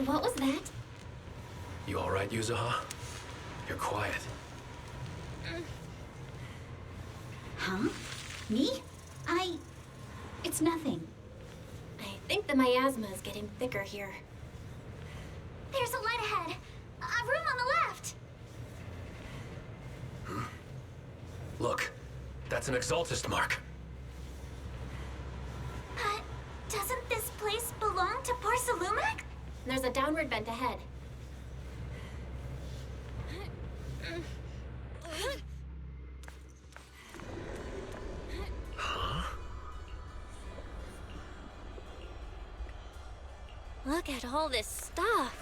What was that? You alright, Yuzuha? You're quiet. Huh? Me? It's nothing. I think the miasma is getting thicker here. There's a light ahead. A room on the left. Look, that's an Exaltist mark. But doesn't this place belong to Porcelumac? There's a downward vent ahead. Look at all this stuff.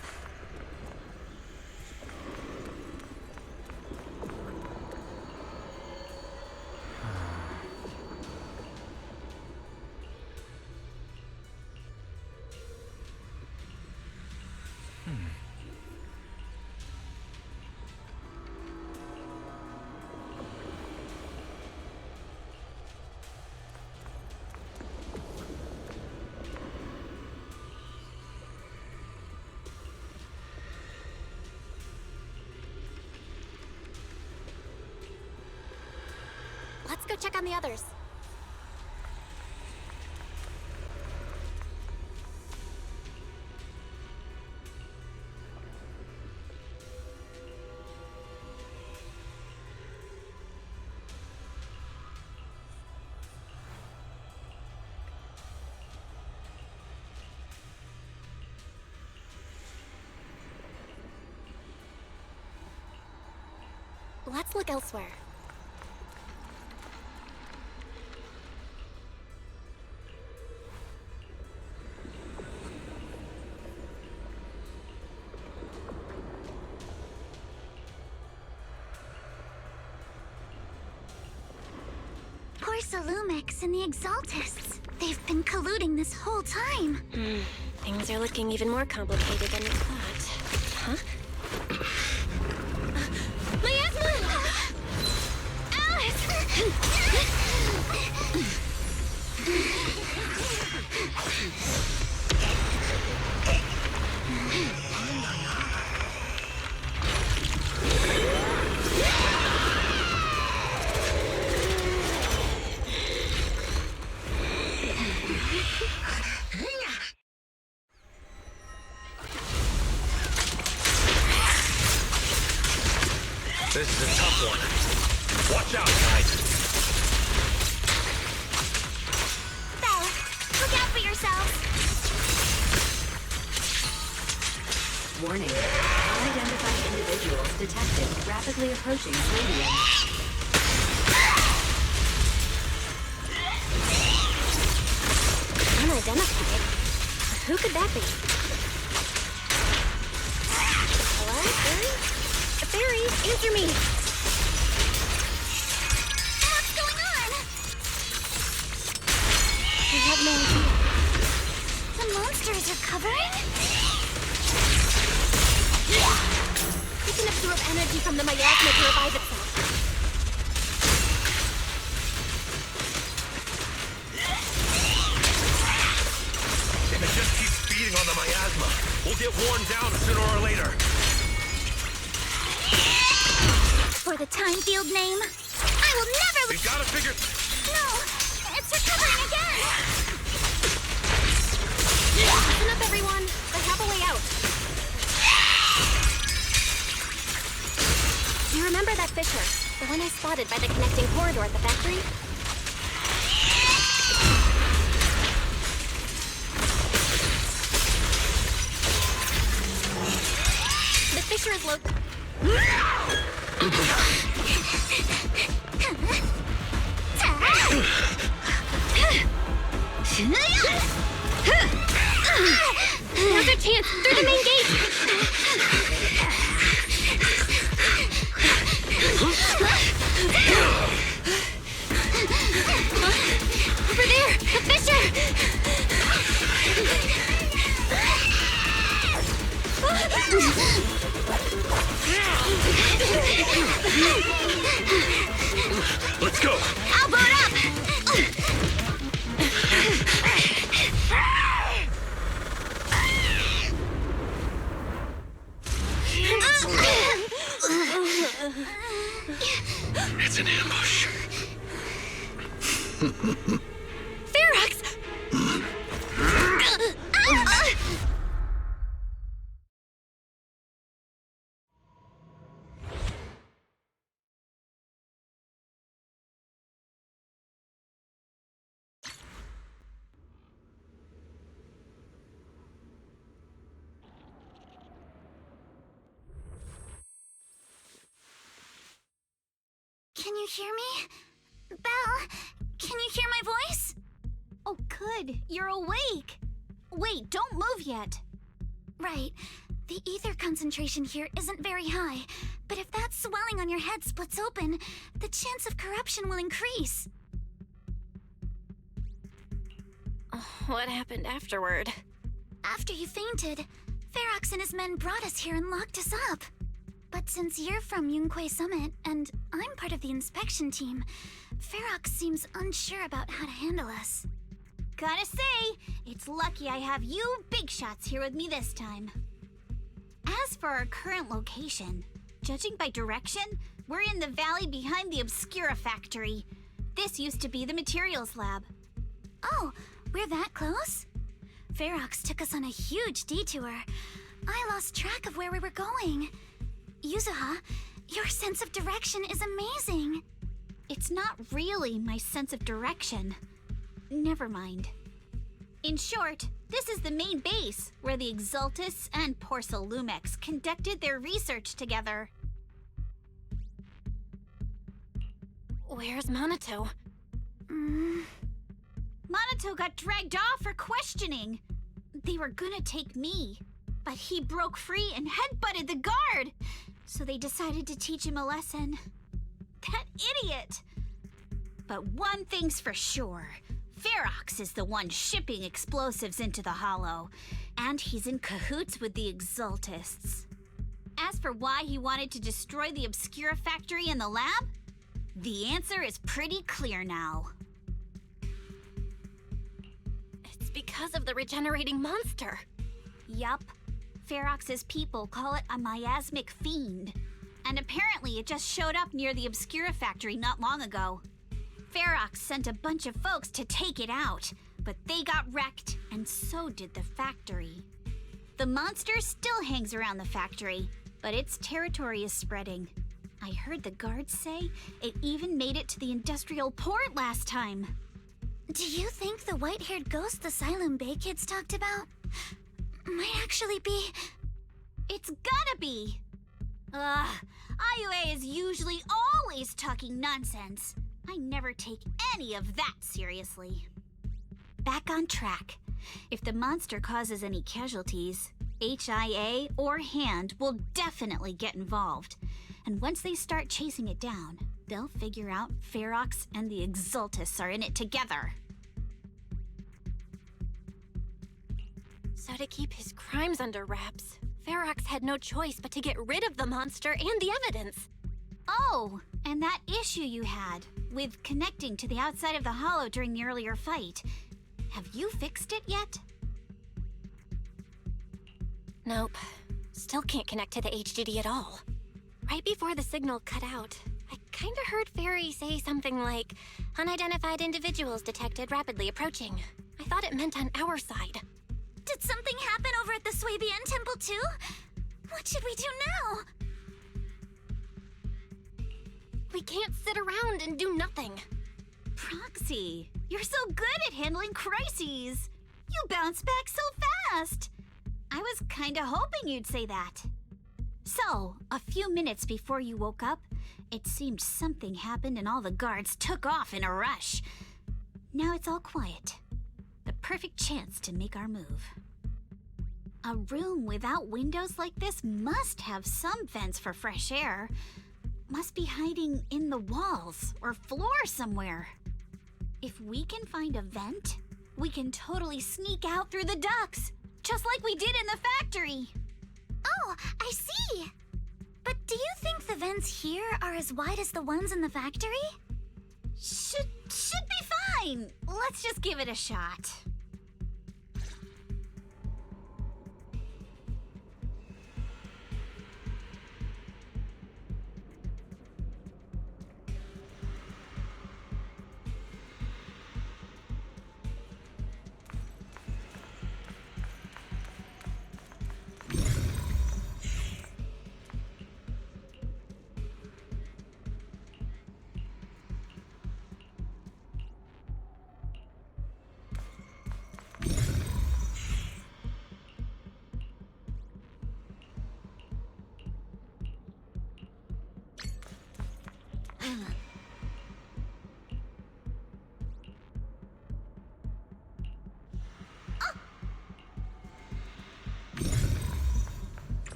Let's go check on the others. Let's look elsewhere. Porcelumix and the Exaltists. They've been colluding this whole time. Things are looking even more complicated than we thought. Huh? Miasma! Alice! This is a tough one. Watch out, guys. Belle, look out for yourselves. Warning. Unidentified individuals detected rapidly approaching stadium. Unidentified? Who could that be? Hello, Fairy? Fairy, answer me! What's going on? I have no idea. The monsters are covering? It can absorb energy from the miasma to revive itself. If it just keeps feeding on the miasma, we'll get worn down sooner or later. For the time field name, I will never... We've got to figure... No! It's recovering again! Listen up, everyone. I have a way out. Do you remember that fissure? The one I spotted by the connecting corridor at the factory? The fissure is Now's our chance! Through the main gate! Over there! The fissure! Let's go! I'll board up! It's an ambush. Ferox! Can you hear me? Belle, can you hear my voice? Oh, good. You're awake. Wait, don't move yet. Right. The ether concentration here isn't very high, but if that swelling on your head splits open, the chance of corruption will increase. What happened afterward? After you fainted, Ferox and his men brought us here and locked us up. But since you're from Yunque Summit, and I'm part of the inspection team, Ferox seems unsure about how to handle us. Gotta say, it's lucky I have you big shots here with me this time. As for our current location, judging by direction, we're in the valley behind the Obscura factory. This used to be the materials lab. Oh, we're that close? Ferox took us on a huge detour. I lost track of where we were going. Yuzuha, your sense of direction is amazing. It's not really my sense of direction. Never mind. In short, this is the main base where the Exultus and Porcelumex conducted their research together. Where's Monato? Monato got dragged off for questioning. They were gonna take me, but he broke free and headbutted the guard. So they decided to teach him a lesson. That idiot! But one thing's for sure. Ferox is the one shipping explosives into the Hollow, and he's in cahoots with the Exultists. As for why he wanted to destroy the Obscura factory and the lab, the answer is pretty clear now. It's because of the regenerating monster. Yup. Ferox's people call it a miasmic fiend, and apparently it just showed up near the Obscura factory not long ago. Ferox sent a bunch of folks to take it out, but they got wrecked, and so did the factory. The monster still hangs around the factory, but its territory is spreading. I heard the guards say it even made it to the industrial port last time. Do you think the white-haired ghost the Asylum Bay kids talked about might actually be... It's gotta be! IUA is usually always talking nonsense. I never take any of that seriously. Back on track. If the monster causes any casualties, HIA or Hand will definitely get involved. And once they start chasing it down, they'll figure out Ferox and the Exultus are in it together. So to keep his crimes under wraps, Ferox had no choice but to get rid of the monster and the evidence. Oh, and that issue you had with connecting to the outside of the Hollow during the earlier fight. Have you fixed it yet? Nope. Still can't connect to the HDD at all. Right before the signal cut out, I kinda heard Fairy say something like, "Unidentified individuals detected rapidly approaching." I thought it meant on our side. Did something happen over at the Swabian Temple too? What should we do now? We can't sit around and do nothing. Proxy, you're so good at handling crises. You bounce back so fast. I was kinda hoping you'd say that. So, a few minutes before you woke up, it seemed something happened and all the guards took off in a rush. Now it's all quiet. The perfect chance to make our move. A room without windows like this must have some vents for fresh air. Must be hiding in the walls or floor somewhere. If we can find a vent, we can totally sneak out through the ducts, just like we did in the factory. Oh, I see! But do you think the vents here are as wide as the ones in the factory? Should be fine. Let's just give it a shot.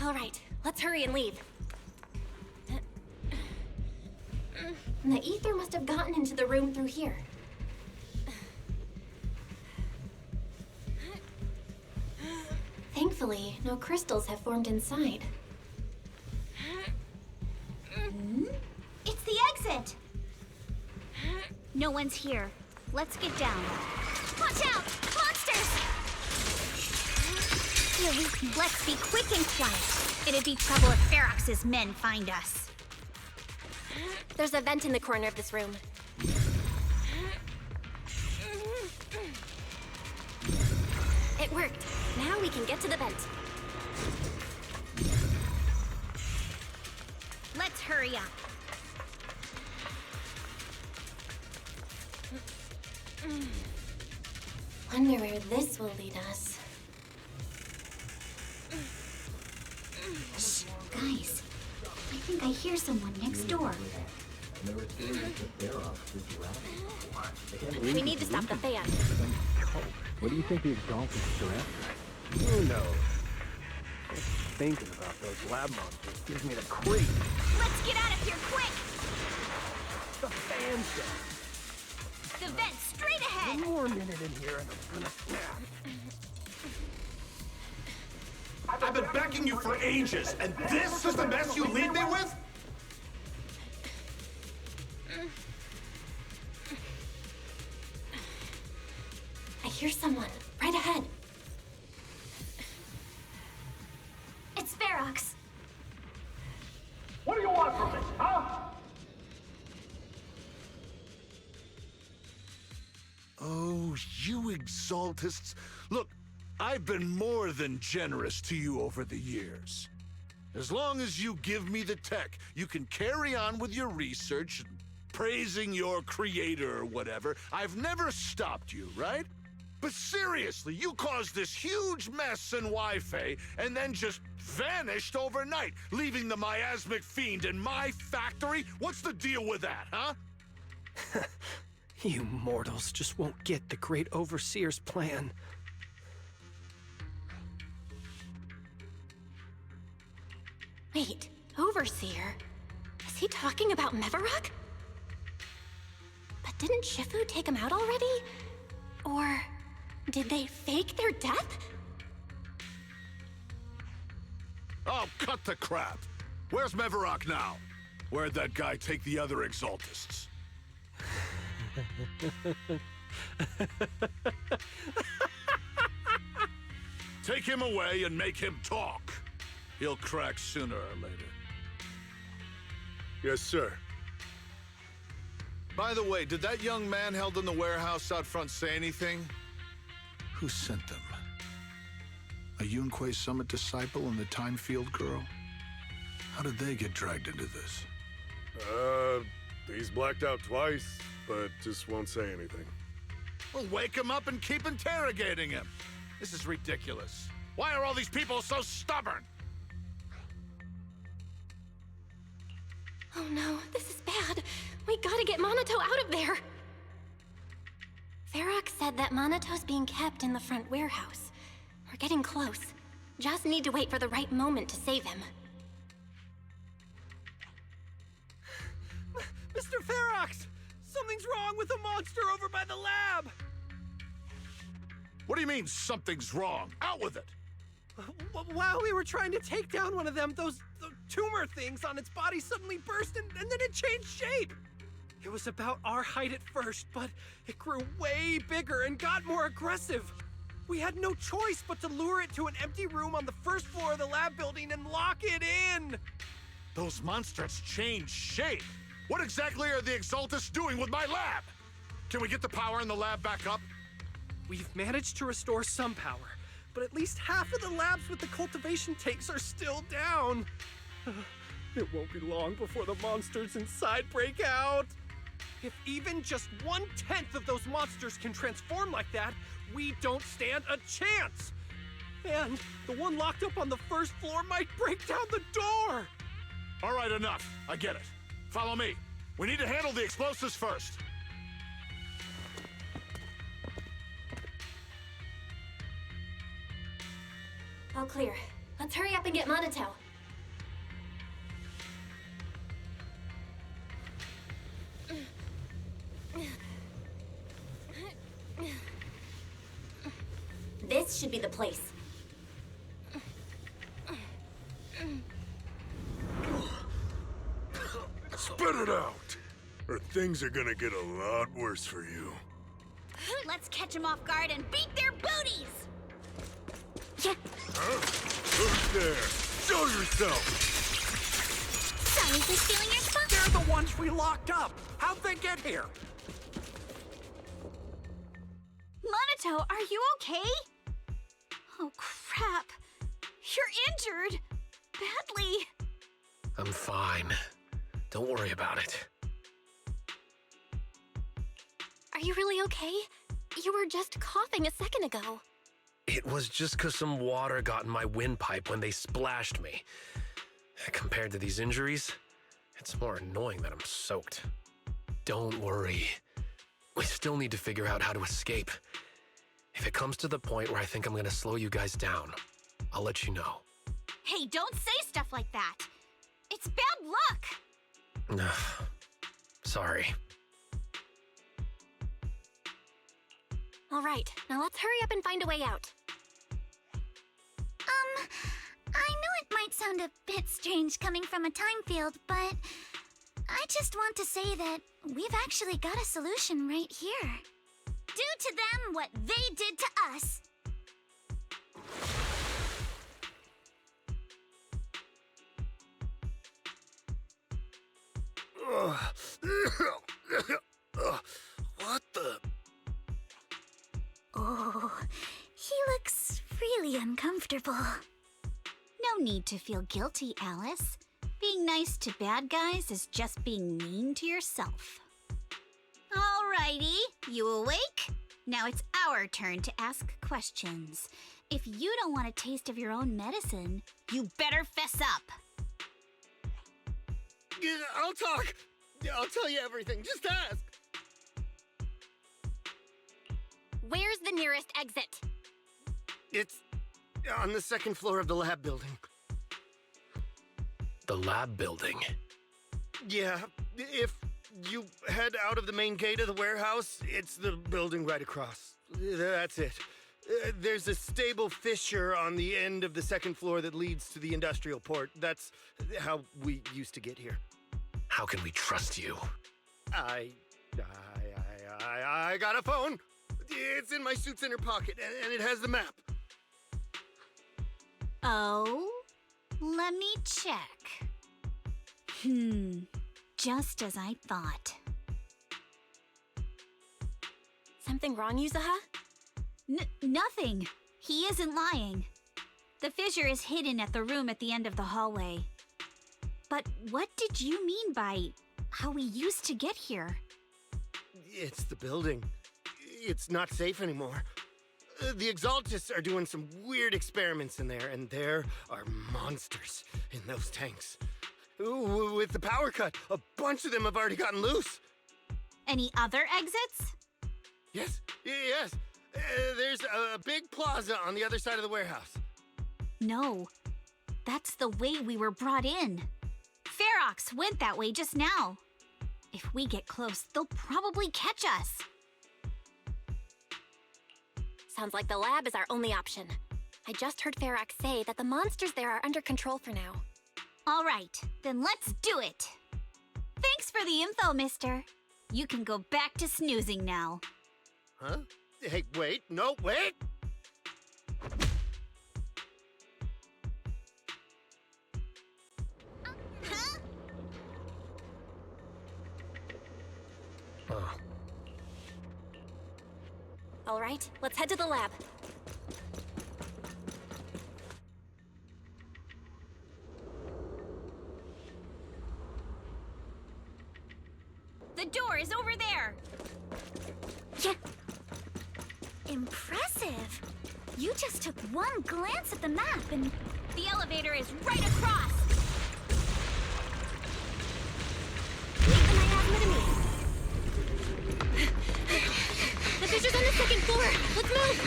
All right, let's hurry and leave. The ether must have gotten into the room through here. Thankfully, no crystals have formed inside. It's the exit! No one's here. Let's get down. Watch out! Monsters! Let's be quick and quiet. It'd be trouble if Ferox's men find us. There's a vent in the corner of this room. It worked. Now we can get to the vent. Let's hurry up. Wonder where this will lead us. Shh, guys. I think I hear someone next door. We need to stop the fan. What do you think the exaltists are after? Who knows? Just thinking about those lab monsters gives me the creep. Let's get out of here quick! The fan shot. The vent straight ahead! One more minute in here and I'm gonna snap. I've been begging you for ages, and this is the mess you leave me with? I hear someone right ahead. It's Ferox. What do you want from me, huh? Oh, you exaltists. Look, I've been more than generous to you over the years. As long as you give me the tech, you can carry on with your research and praising your creator or whatever. I've never stopped you, right? But seriously, you caused this huge mess in Wi-Fi and then just vanished overnight, leaving the miasmic fiend in my factory? What's the deal with that, huh? You mortals just won't get the Great Overseer's plan. Wait, Overseer? Is he talking about Mevarok? But didn't Shifu take him out already? Or did they fake their death? Oh, cut the crap. Where's Mevarok now? Where'd that guy take the other exaltists? Take him away and make him talk. He'll crack sooner or later. Yes, sir. By the way, did that young man held in the warehouse out front say anything? Who sent them? A Yunque Summit disciple and the Time Field girl? How did they get dragged into this? He's blacked out twice, but just won't say anything. Well, wake him up and keep interrogating him. This is ridiculous. Why are all these people so stubborn? Oh no, this is bad. We gotta get Monato out of there. Ferox said that Monato's being kept in the front warehouse. We're getting close. Just need to wait for the right moment to save him. Mr. Ferox! Something's wrong with the monster over by the lab! What do you mean, something's wrong? Out with it! While we were trying to take down one of them, those tumor things on its body suddenly burst and then it changed shape. It was about our height at first, but it grew way bigger and got more aggressive. We had no choice but to lure it to an empty room on the first floor of the lab building and lock it in. Those monsters changed shape. What exactly are the Exaltists doing with my lab? Can we get the power in the lab back up? We've managed to restore some power, but at least half of the labs with the cultivation tanks are still down. It won't be long before the monsters inside break out. If even just 1/10 of those monsters can transform like that, we don't stand a chance. And the one locked up on the first floor might break down the door. All right, enough. I get it. Follow me. We need to handle the explosives first. All clear. Let's hurry up and get Monato. This should be the place. Spit it out, or things are gonna get a lot worse for you. Let's catch them off guard and beat their booties! Huh? Who's there? Show yourself! Sorry for stealing your spot. They're the ones we locked up. How'd they get here? Monato, are you okay? Oh, crap. You're injured. Badly. I'm fine. Don't worry about it. Are you really okay? You were just coughing a second ago. It was just 'cause some water got in my windpipe when they splashed me. Compared to these injuries, it's more annoying that I'm soaked. Don't worry. We still need to figure out how to escape. If it comes to the point where I think I'm gonna slow you guys down, I'll let you know. Hey, don't say stuff like that. It's bad luck. Sorry. All right, now let's hurry up and find a way out. I know it might sound a bit strange coming from a time field, but I just want to say that we've actually got a solution right here. Do to them what they did to us. What the? Oh, he looks really uncomfortable. No need to feel guilty, Alice. Being nice to bad guys is just being mean to yourself. Alrighty, you awake? Now it's our turn to ask questions. If you don't want a taste of your own medicine, you better fess up. I'll talk. I'll tell you everything. Just ask. Where's the nearest exit? It's on the second floor of the lab building. The lab building? Yeah, if you head out of the main gate of the warehouse, it's the building right across. That's it. There's a stable fissure on the end of the second floor that leads to the industrial port. That's how we used to get here. How can we trust you? I got a phone. It's in my suit's inner pocket, and it has the map. Oh? Let me check. Just as I thought. Something wrong, Yuzuha? Nothing. He isn't lying. The fissure is hidden at the room at the end of the hallway. But what did you mean by how we used to get here? It's the building. It's not safe anymore. The Exaltists are doing some weird experiments in there, and there are monsters in those tanks. Ooh, with the power cut, a bunch of them have already gotten loose. Any other exits? Yes. There's a big plaza on the other side of the warehouse. No. That's the way we were brought in. Ferox went that way just now. If we get close, they'll probably catch us. Sounds like the lab is our only option. I just heard Ferox say that the monsters there are under control for now. All right, then let's do it. Thanks for the info, mister. You can go back to snoozing now. Huh? Hey, wait. No, wait! Huh? Oh. All right, let's head to the lab. The door is over there. Yeah. Impressive. You just took one glance at the map and... The elevator is right across. Leave the miasma to me. The fissure's on the second floor. Let's move.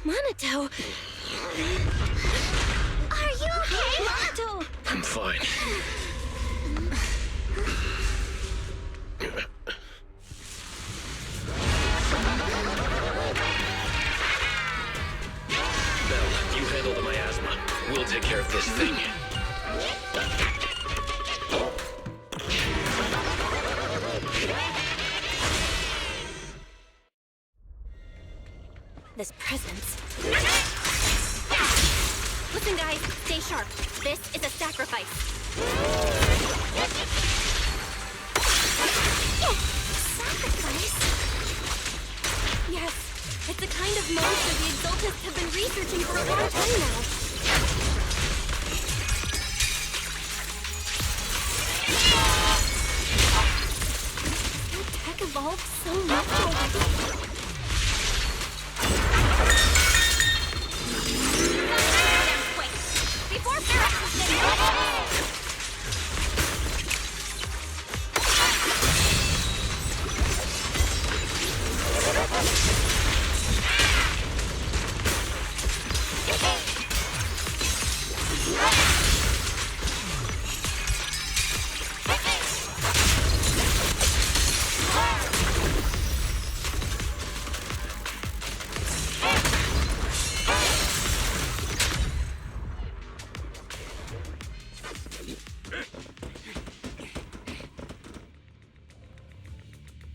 Monato! Are you okay, Monato? I'm fine. Belle, you handle the miasma. We'll take care of this thing. This presence. Listen, guys, stay sharp. This is a sacrifice. Sacrifice? Yes, it's a kind of monster the Exaltists have been researching for a long time now. The tech evolved so much already. Before Ferris is finished!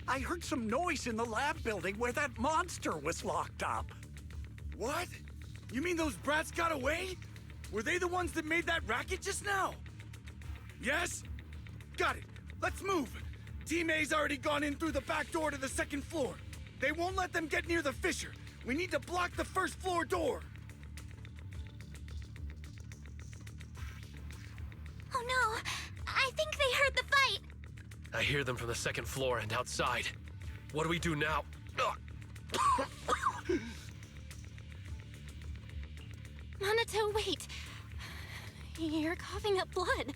I heard some noise in the lab building where that monster was locked up. What? You mean those brats got away? Were they the ones that made that racket just now? Yes? Got it. Let's move. Team A's already gone in through the back door to the second floor. They won't let them get near the fissure. We need to block the first floor door. Oh no, I think they heard the fight. I hear them from the second floor and outside. What do we do now? Monato, wait. You're coughing up blood.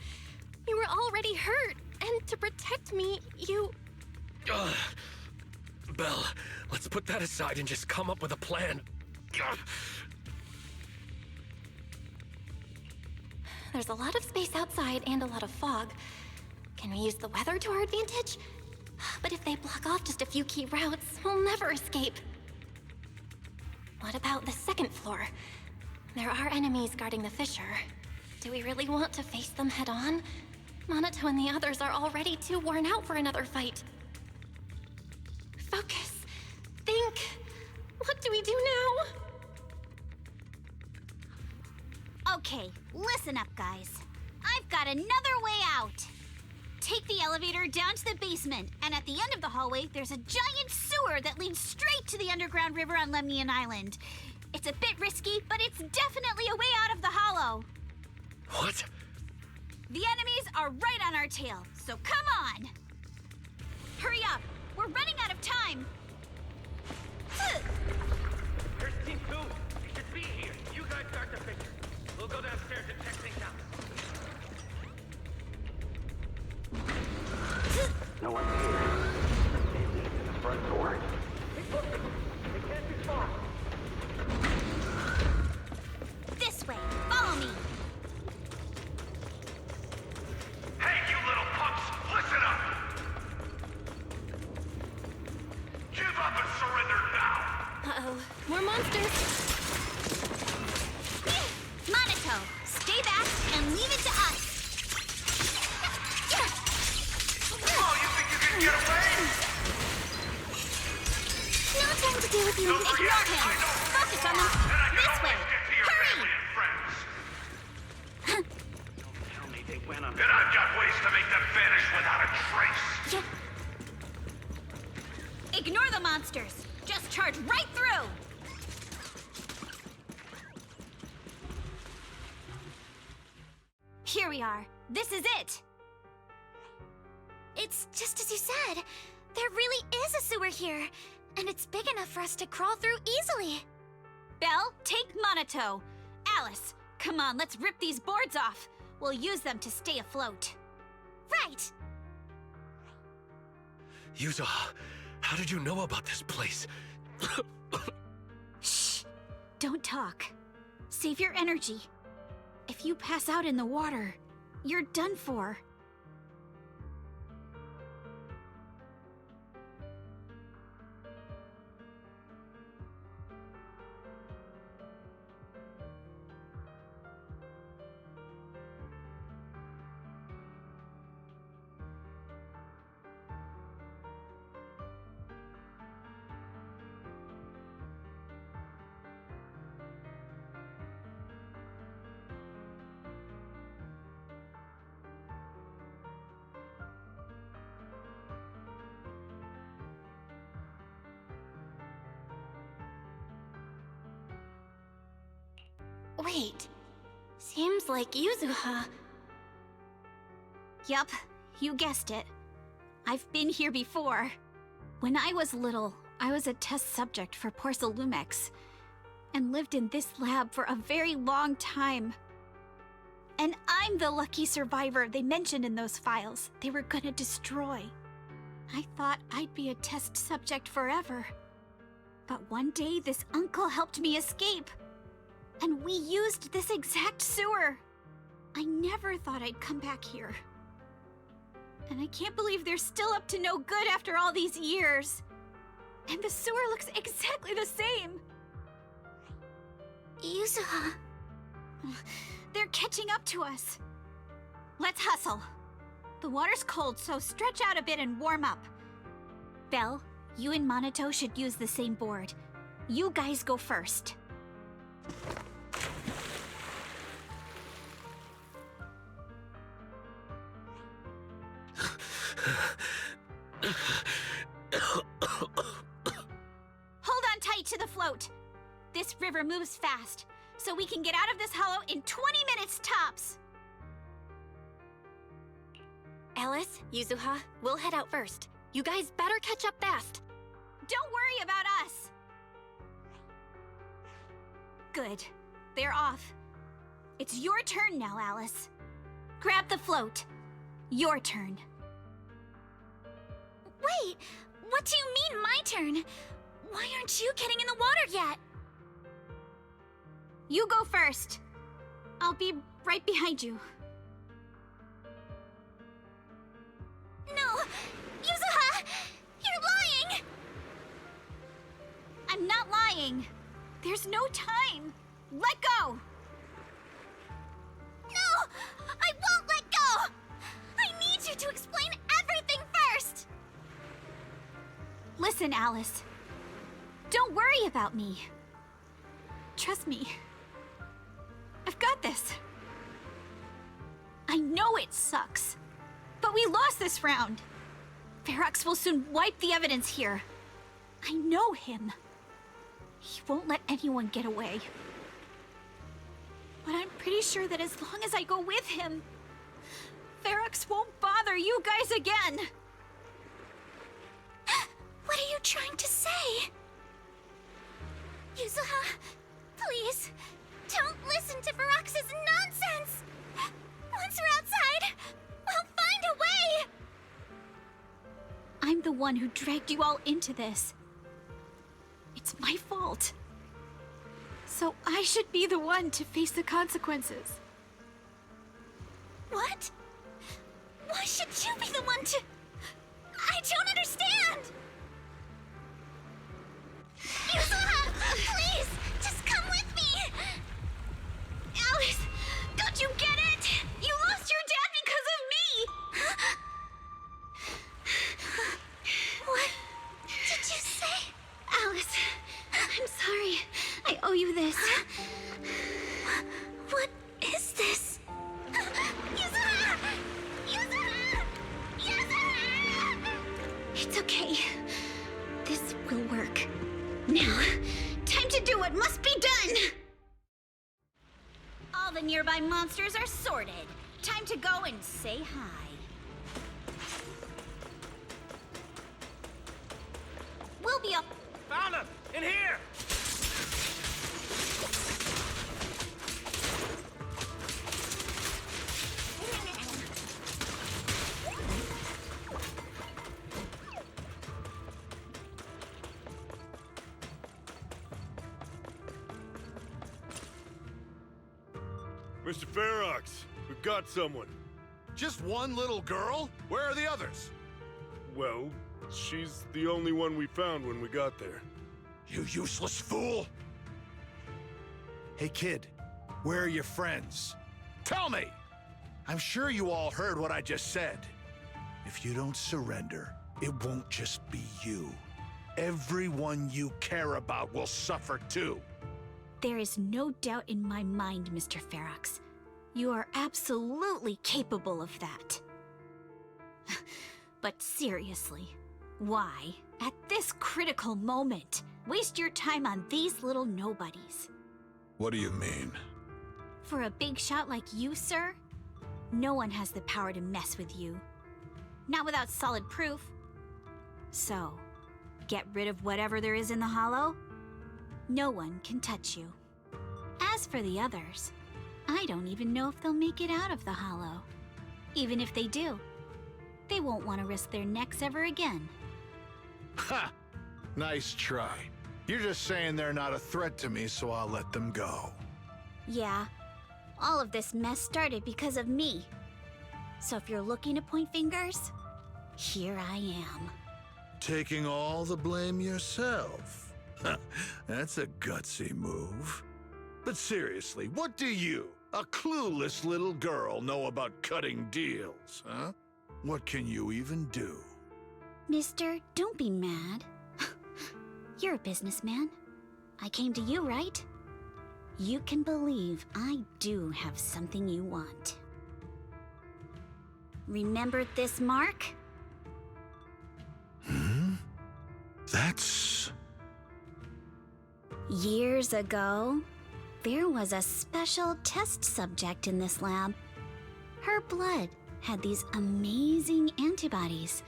You were already hurt, and to protect me, you... Belle, let's put that aside and just come up with a plan. There's a lot of space outside and a lot of fog. Can we use the weather to our advantage? But if they block off just a few key routes, we'll never escape. What about the second floor? There are enemies guarding the fissure. Do we really want to face them head on? Monato and the others are already too worn out for another fight. Focus. Think. What do we do now? Okay, listen up, guys. I've got another way out. Take the elevator down to the basement, and at the end of the hallway, there's a giant sewer that leads straight to the underground river on Lemnian Island. It's a bit risky, but it's definitely a way out of the hollow. What? The enemies are right on our tail, so come on! Hurry up! We're running out of time! There's Team 2! You should be here! You guys start the picture. We'll go downstairs and check things out. No one's here. They lead to the front door. Keep looking. They can't be far. This way! Follow me! Hey, you little punks! Listen up! Give up and surrender now! Uh-oh. More monsters! Monato, stay back and leave it to us! Oh, you think you can get away? No time to deal with you. Don't forget, Ignore him! Focus on them! This way! Hurry! Don't tell me they went on. Then I've got ways to make them vanish without a trace. Ignore the monsters! Just charge right through! Here we are. This is it! It's just as you said. There really is a sewer here. And it's big enough for us to crawl through easily. Belle, take Monato. Alice, come on, let's rip these boards off. We'll use them to stay afloat. Right! Yuza, how did you know about this place? Shh! Don't talk. Save your energy. If you pass out in the water, you're done for. Wait. Seems like Yuzuha. Yup, you guessed it. I've been here before. When I was little, I was a test subject for Porcelumex, and lived in this lab for a very long time. And I'm the lucky survivor they mentioned in those files they were gonna destroy. I thought I'd be a test subject forever. But one day, this uncle helped me escape. And we used this exact sewer. I never thought I'd come back here. And I can't believe they're still up to no good after all these years. And the sewer looks exactly the same. Yuzuha. They're catching up to us. Let's hustle. The water's cold, so stretch out a bit and warm up. Belle, you and Monato should use the same board. You guys go first. Hold on tight to the float. This river moves fast, so we can get out of this hollow in 20 minutes tops. Alice, Yuzuha, we'll head out first. You guys better catch up fast. Don't worry about us. Good. They're off. It's your turn now, Alice. Grab the float. Your turn. Wait, what do you mean my turn? Why aren't you getting in the water yet? You go first. I'll be right behind you. No! Yuzuha! You're lying! I'm not lying. There's no time. Let go! No! I won't let go! I need you to explain everything first! Listen, Alice. Don't worry about me. Trust me. I've got this. I know it sucks, but we lost this round. Ferox will soon wipe the evidence here. I know him. He won't let anyone get away. But I'm pretty sure that as long as I go with him, Ferox won't bother you guys again. What are you trying to say? Yuzuha, please, don't listen to Ferox's nonsense! Once we're outside, we'll find a way! I'm the one who dragged you all into this. It's my fault. So I should be the one to face the consequences. What? Why should you be the one to... I don't understand! Yuzuha, please, just come with me! Alice, don't you get it? You lost your dad because of me! What did you say? Alice, I'm sorry. I owe you this. What is this? Yuzuha! Yuzuha! Yuzuha! It's okay. This will work. Now, time to do what must be done! All the nearby monsters are sorted. Time to go and say hi. We'll be up. Found him! In here! Mr. Ferox, we've got someone. Just one little girl? Where are the others? Well, she's the only one we found when we got there. You useless fool! Hey kid, where are your friends? Tell me! I'm sure you all heard what I just said. If you don't surrender, it won't just be you. Everyone you care about will suffer too. There is no doubt in my mind, Mr. Ferox. You are absolutely capable of that. But seriously, why, at this critical moment, waste your time on these little nobodies? What do you mean? For a big shot like you, sir, no one has the power to mess with you. Not without solid proof. So, get rid of whatever there is in the hollow. No one can touch you. As for the others, I don't even know if they'll make it out of the hollow. Even if they do, they won't want to risk their necks ever again. Ha! Nice try. You're just saying they're not a threat to me, so I'll let them go. Yeah, all of this mess started because of me. So if you're looking to point fingers, here I am. Taking all the blame yourself. That's a gutsy move. But seriously, what do you, a clueless little girl, know about cutting deals, huh? What can you even do? Mister, don't be mad. You're a businessman. I came to you, right? You can believe I do have something you want. Remember this mark? That's... Years ago, there was a special test subject in this lab. Her blood had these amazing antibodies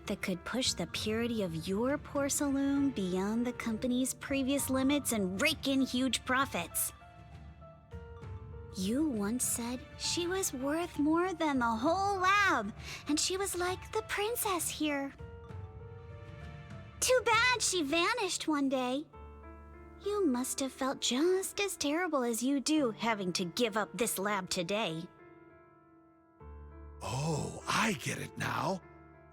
that could push the purity of your porcelain beyond the company's previous limits and rake in huge profits. You once said she was worth more than the whole lab, and she was like the princess here. Too bad she vanished one day. You must have felt just as terrible as you do having to give up this lab today. Oh, I get it now.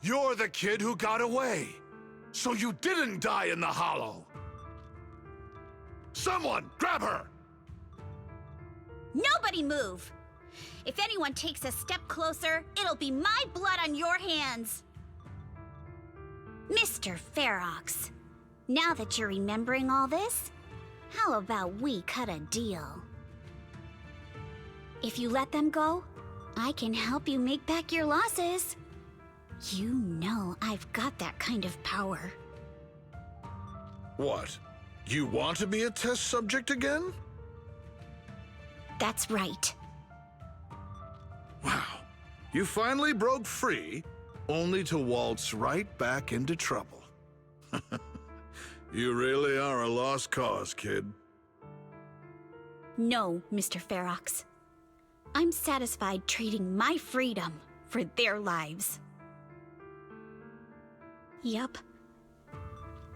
You're the kid who got away. So you didn't die in the hollow. Someone, grab her! Nobody move! If anyone takes a step closer, it'll be my blood on your hands. Mr. Ferox, now that you're remembering all this, how about we cut a deal? If you let them go, I can help you make back your losses. You know I've got that kind of power. What? You want to be a test subject again? That's right. Wow. You finally broke free, only to waltz right back into trouble. You really are a lost cause, kid. No, Mr. Ferox. I'm satisfied trading my freedom for their lives. Yup.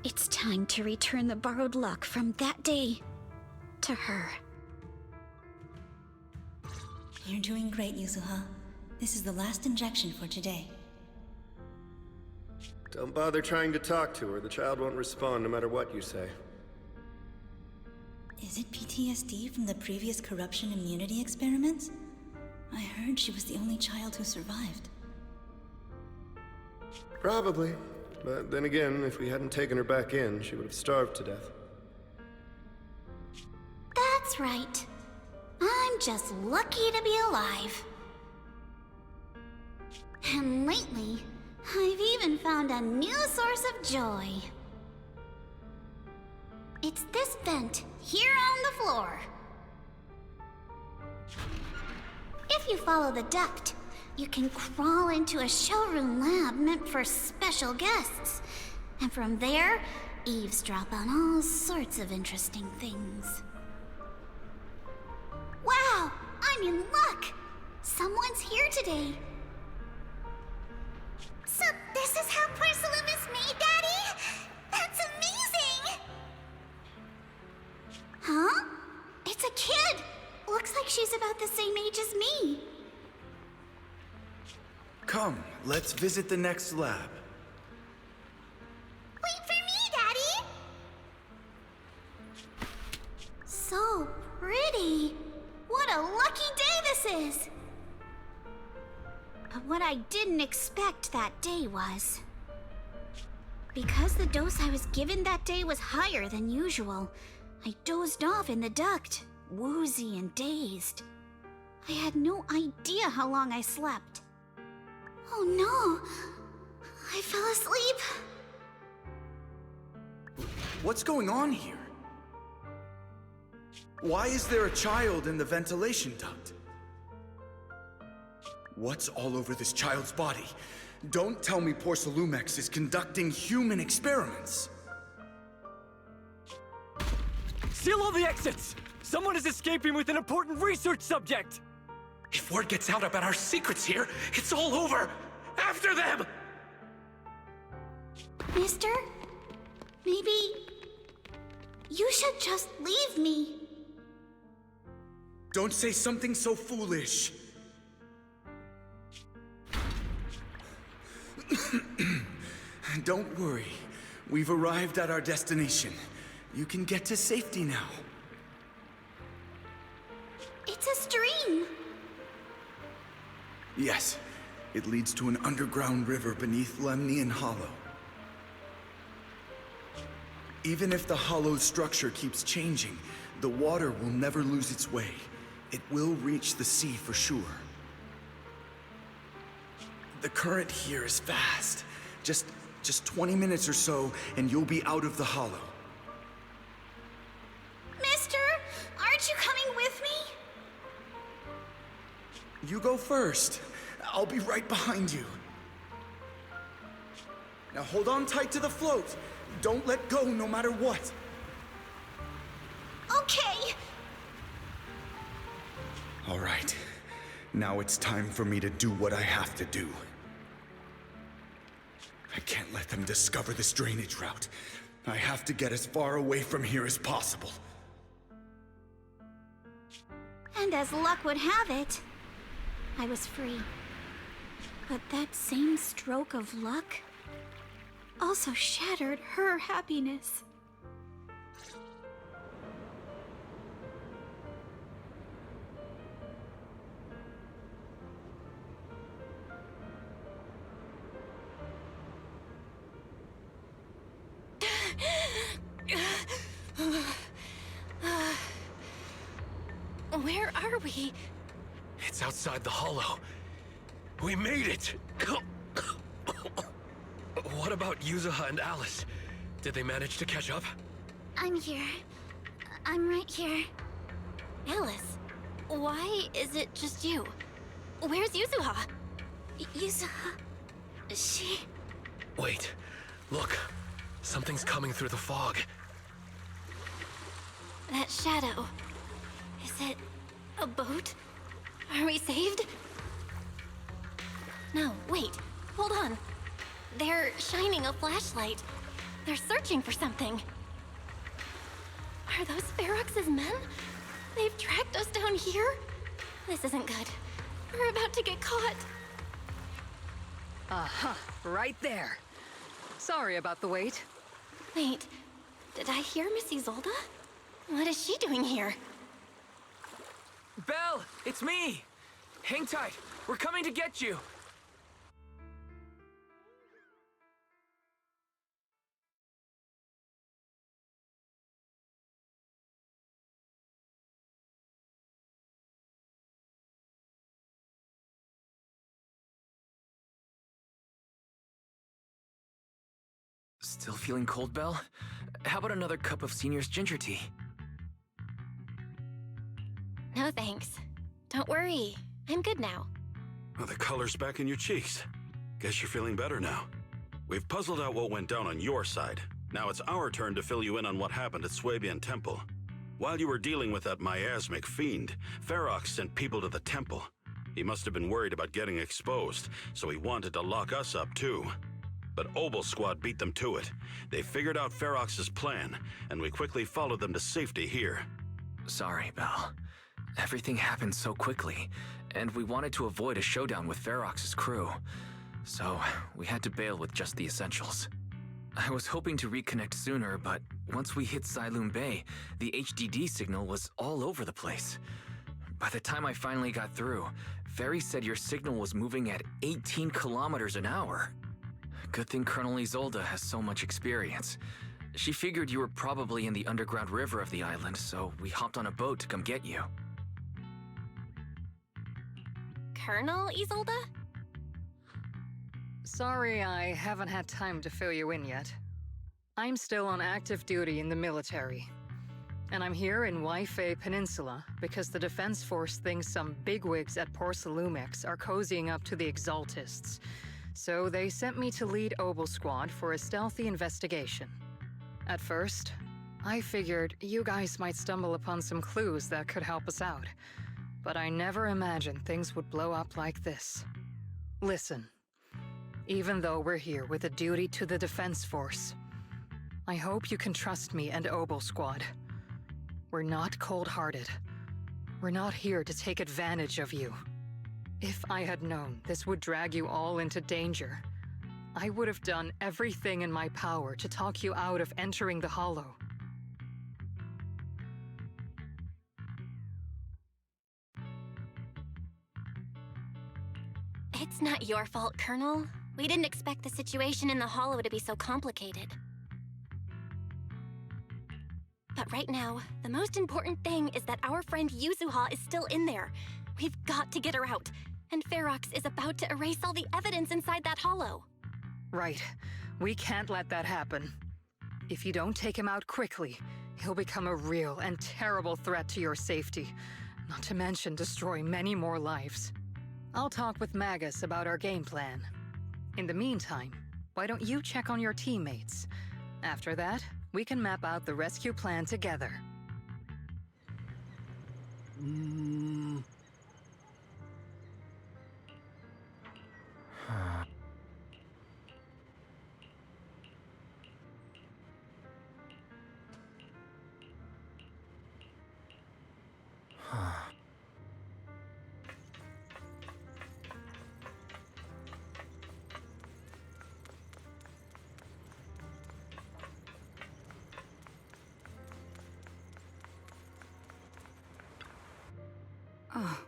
It's time to return the borrowed luck from that day to her. You're doing great, Yuzuha. This is the last injection for today. Don't bother trying to talk to her. The child won't respond no matter what you say. Is it PTSD from the previous corruption immunity experiments? I heard she was the only child who survived. Probably. But then again, if we hadn't taken her back in, she would have starved to death. That's right. I'm just lucky to be alive. And lately, I've even found a new source of joy. It's this vent here on the floor. If you follow the duct, you can crawl into a showroom lab meant for special guests. And from there, eavesdrop on all sorts of interesting things. Wow, I'm in luck! Someone's here today. So this is how porcelain is made, Daddy? That's amazing! Huh? It's a kid! Looks like she's about the same age as me. Come, let's visit the next lab. Wait for me, Daddy! So pretty. What a lucky day this is! But what I didn't expect that day was... because the dose I was given that day was higher than usual, I dozed off in the duct, woozy and dazed. I had no idea how long I slept. Oh no! I fell asleep. What's going on here? Why is there a child in the ventilation duct? What's all over this child's body? Don't tell me Porcelumex is conducting human experiments. Seal all the exits! Someone is escaping with an important research subject! If word gets out about our secrets here, it's all over! After them! Mister? Maybe... you should just leave me. Don't say something so foolish. Don't worry. We've arrived at our destination. You can get to safety now. It's a stream. Yes, it leads to an underground river beneath Lemnian Hollow. Even if the hollow's structure keeps changing, the water will never lose its way. It will reach the sea for sure. The current here is fast. Just 20 minutes or so, and you'll be out of the hollow. Mister, aren't you coming with me? You go first. I'll be right behind you. Now hold on tight to the float. Don't let go no matter what. Okay. All right. Now it's time for me to do what I have to do. I can't let them discover this drainage route. I have to get as far away from here as possible. And as luck would have it, I was free. But that same stroke of luck also shattered her happiness. Where are we? It's outside the hollow. We made it! What about Yuzuha and Alice? Did they manage to catch up? I'm here. I'm right here. Alice, why is it just you? Where's Yuzuha? Yuzuha... she... Wait, look. Something's coming through the fog. That shadow. Is it a boat? Are we saved? No, wait. Hold on. They're shining a flashlight. They're searching for something. Are those Ferox's men? They've tracked us down here? This isn't good. We're about to get caught. Aha, right there. Sorry about the wait. Wait, did I hear Miss Isolde? What is she doing here? Belle, it's me! Hang tight, we're coming to get you! Still feeling cold, Belle? How about another cup of Senior's ginger tea? No thanks. Don't worry, I'm good now. Well, the color's back in your cheeks. Guess you're feeling better now. We've puzzled out what went down on your side. Now it's our turn to fill you in on what happened at Swabian Temple. While you were dealing with that miasmic fiend, Ferox sent people to the temple. He must have been worried about getting exposed, so he wanted to lock us up too. But Obel's squad beat them to it. They figured out Ferox's plan, and we quickly followed them to safety here. Sorry, Belle. Everything happened so quickly, and we wanted to avoid a showdown with Ferox's crew. So, we had to bail with just the essentials. I was hoping to reconnect sooner, but once we hit Siloom Bay, the HDD signal was all over the place. By the time I finally got through, Ferry said your signal was moving at 18 kilometers an hour. Good thing Colonel Isolde has so much experience. She figured you were probably in the underground river of the island, so we hopped on a boat to come get you. Colonel Isolde? Sorry, I haven't had time to fill you in yet. I'm still on active duty in the military. And I'm here in Waifei Peninsula because the Defense Force thinks some bigwigs at Porcelumex are cozying up to the Exaltists. So they sent me to lead Obel Squad for a stealthy investigation. At first, I figured you guys might stumble upon some clues that could help us out. But I never imagined things would blow up like this. Listen. Even though we're here with a duty to the Defense Force, I hope you can trust me and Obel Squad. We're not cold-hearted. We're not here to take advantage of you. If I had known this would drag you all into danger, I would have done everything in my power to talk you out of entering the Hollow. It's not your fault, Colonel. We didn't expect the situation in the Hollow to be so complicated. But right now, the most important thing is that our friend Yuzuha is still in there. We've got to get her out. And Ferox is about to erase all the evidence inside that Hollow. Right. We can't let that happen. If you don't take him out quickly, he'll become a real and terrible threat to your safety, not to mention destroy many more lives. I'll talk with Magus about our game plan. In the meantime, why don't you check on your teammates? After that, we can map out the rescue plan together. Oh.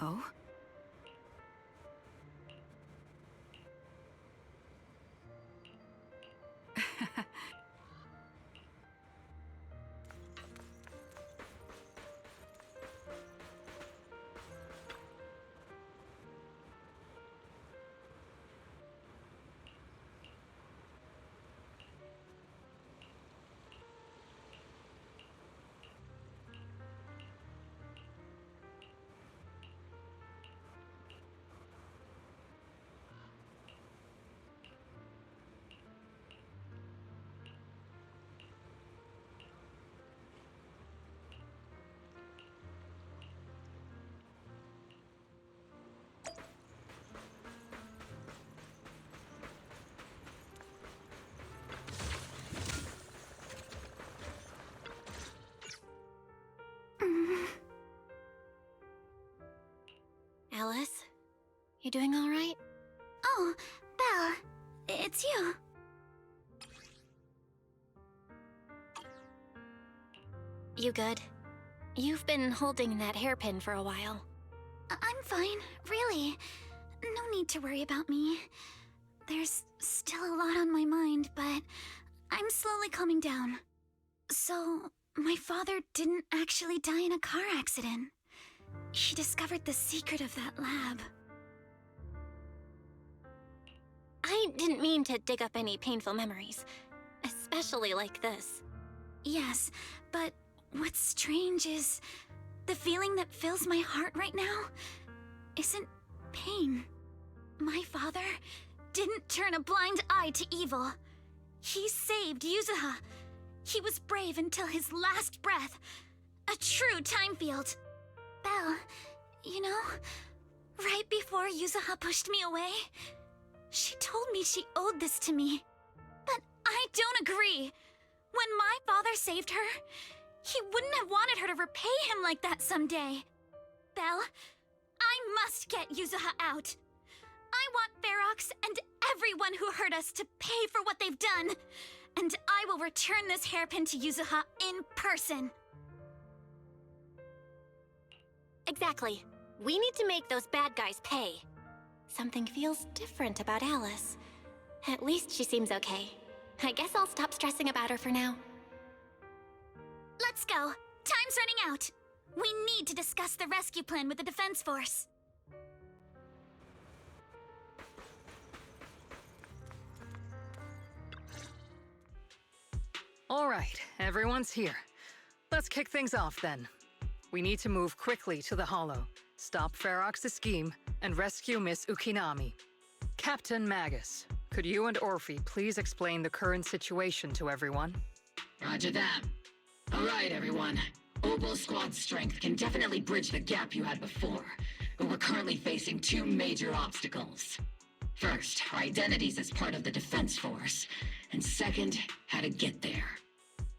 Oh? Alice, you doing all right? Oh, Belle, it's you. You good? You've been holding that hairpin for a while. I'm fine, really. No need to worry about me. There's still a lot on my mind, but I'm slowly calming down. So, my father didn't actually die in a car accident. He discovered the secret of that lab. I didn't mean to dig up any painful memories, especially like this. Yes, but what's strange is the feeling that fills my heart right now isn't pain. My father didn't turn a blind eye to evil. He saved Yuzuha. He was brave until his last breath. A true time field. Belle, you know, right before Yuzuha pushed me away, she told me she owed this to me. But I don't agree. When my father saved her, he wouldn't have wanted her to repay him like that someday. Belle, I must get Yuzuha out. I want Ferox and everyone who hurt us to pay for what they've done. And I will return this hairpin to Yuzuha in person. Exactly. We need to make those bad guys pay. Something feels different about Alice. At least she seems okay. I guess I'll stop stressing about her for now. Let's go. Time's running out. We need to discuss the rescue plan with the Defense Force. All right, everyone's here. Let's kick things off then. We need to move quickly to the Hollow, stop Ferox's scheme, and rescue Miss Ukinami. Captain Magus, could you and Orphe please explain the current situation to everyone? Roger that. All right, everyone. Obel Squad's strength can definitely bridge the gap you had before, but we're currently facing two major obstacles. First, our identities as part of the Defense Force, and second, how to get there.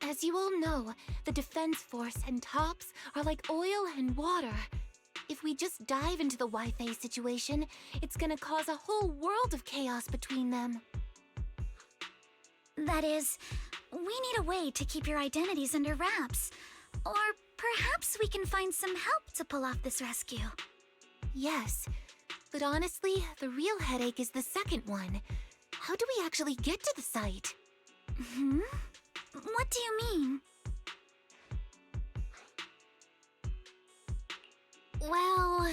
As you all know, the Defense Force and TOPS are like oil and water. If we just dive into the Wi-Fi situation, it's gonna cause a whole world of chaos between them. That is, we need a way to keep your identities under wraps. Or perhaps we can find some help to pull off this rescue. Yes, but honestly, the real headache is the second one. How do we actually get to the site? What do you mean? Well,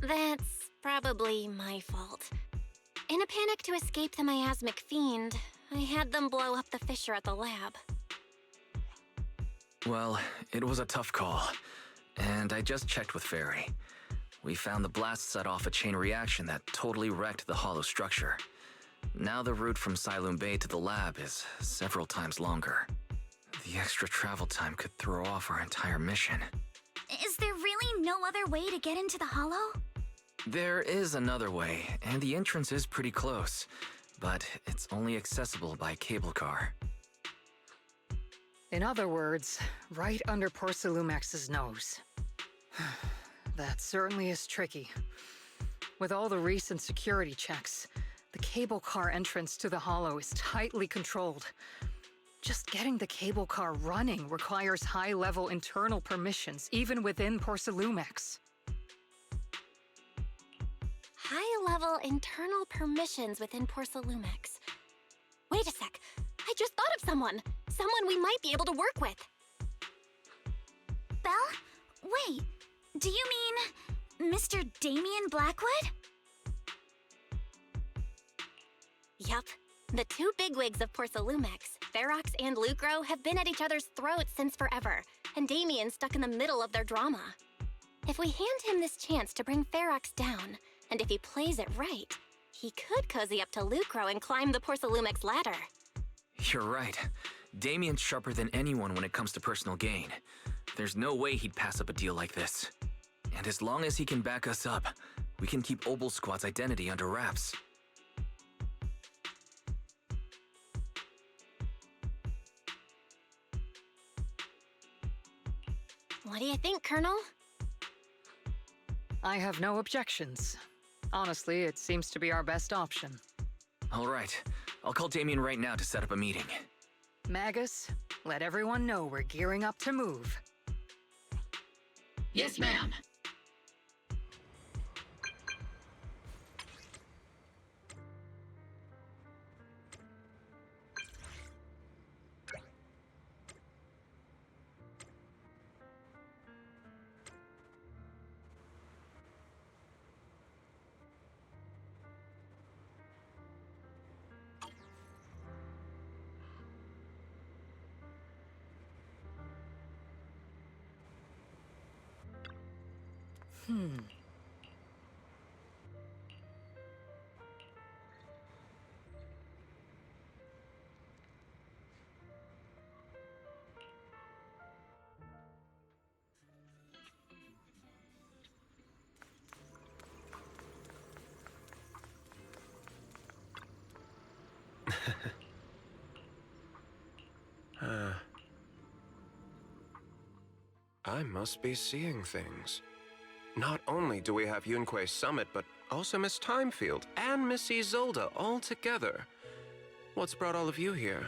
that's probably my fault. In a panic to escape the miasmic fiend, I had them blow up the fissure at the lab. Well, it was a tough call. And I just checked with Fairy. We found the blast set off a chain reaction that totally wrecked the hollow structure. Now the route from Siloam Bay to the lab is several times longer. The extra travel time could throw off our entire mission. Is there really no other way to get into the Hollow? There is another way, and the entrance is pretty close, but it's only accessible by cable car. In other words, right under Porcelumex's nose. That certainly is tricky. With all the recent security checks, the cable car entrance to the Hollow is tightly controlled. Just getting the cable car running requires high-level internal permissions, even within Porcelumex. High-level internal permissions within Porcelumex. Wait a sec. I just thought of someone. Someone we might be able to work with. Belle? Wait, do you mean Mr. Damien Blackwood? Yup. The two bigwigs of Porcelumex, Ferox and Lucro, have been at each other's throats since forever, and Damien's stuck in the middle of their drama. If we hand him this chance to bring Ferox down, and if he plays it right, he could cozy up to Lucro and climb the Porcelumex ladder. You're right. Damien's sharper than anyone when it comes to personal gain. There's no way he'd pass up a deal like this. And as long as he can back us up, we can keep Obel Squad's identity under wraps. What do you think, Colonel? I have no objections. Honestly, it seems to be our best option. All right. I'll call Damien right now to set up a meeting. Magus, let everyone know we're gearing up to move. Yes, ma'am. I must be seeing things. Not only do we have Yunque's summit, but also Miss Timefield and Miss Isolde all together. What's brought all of you here?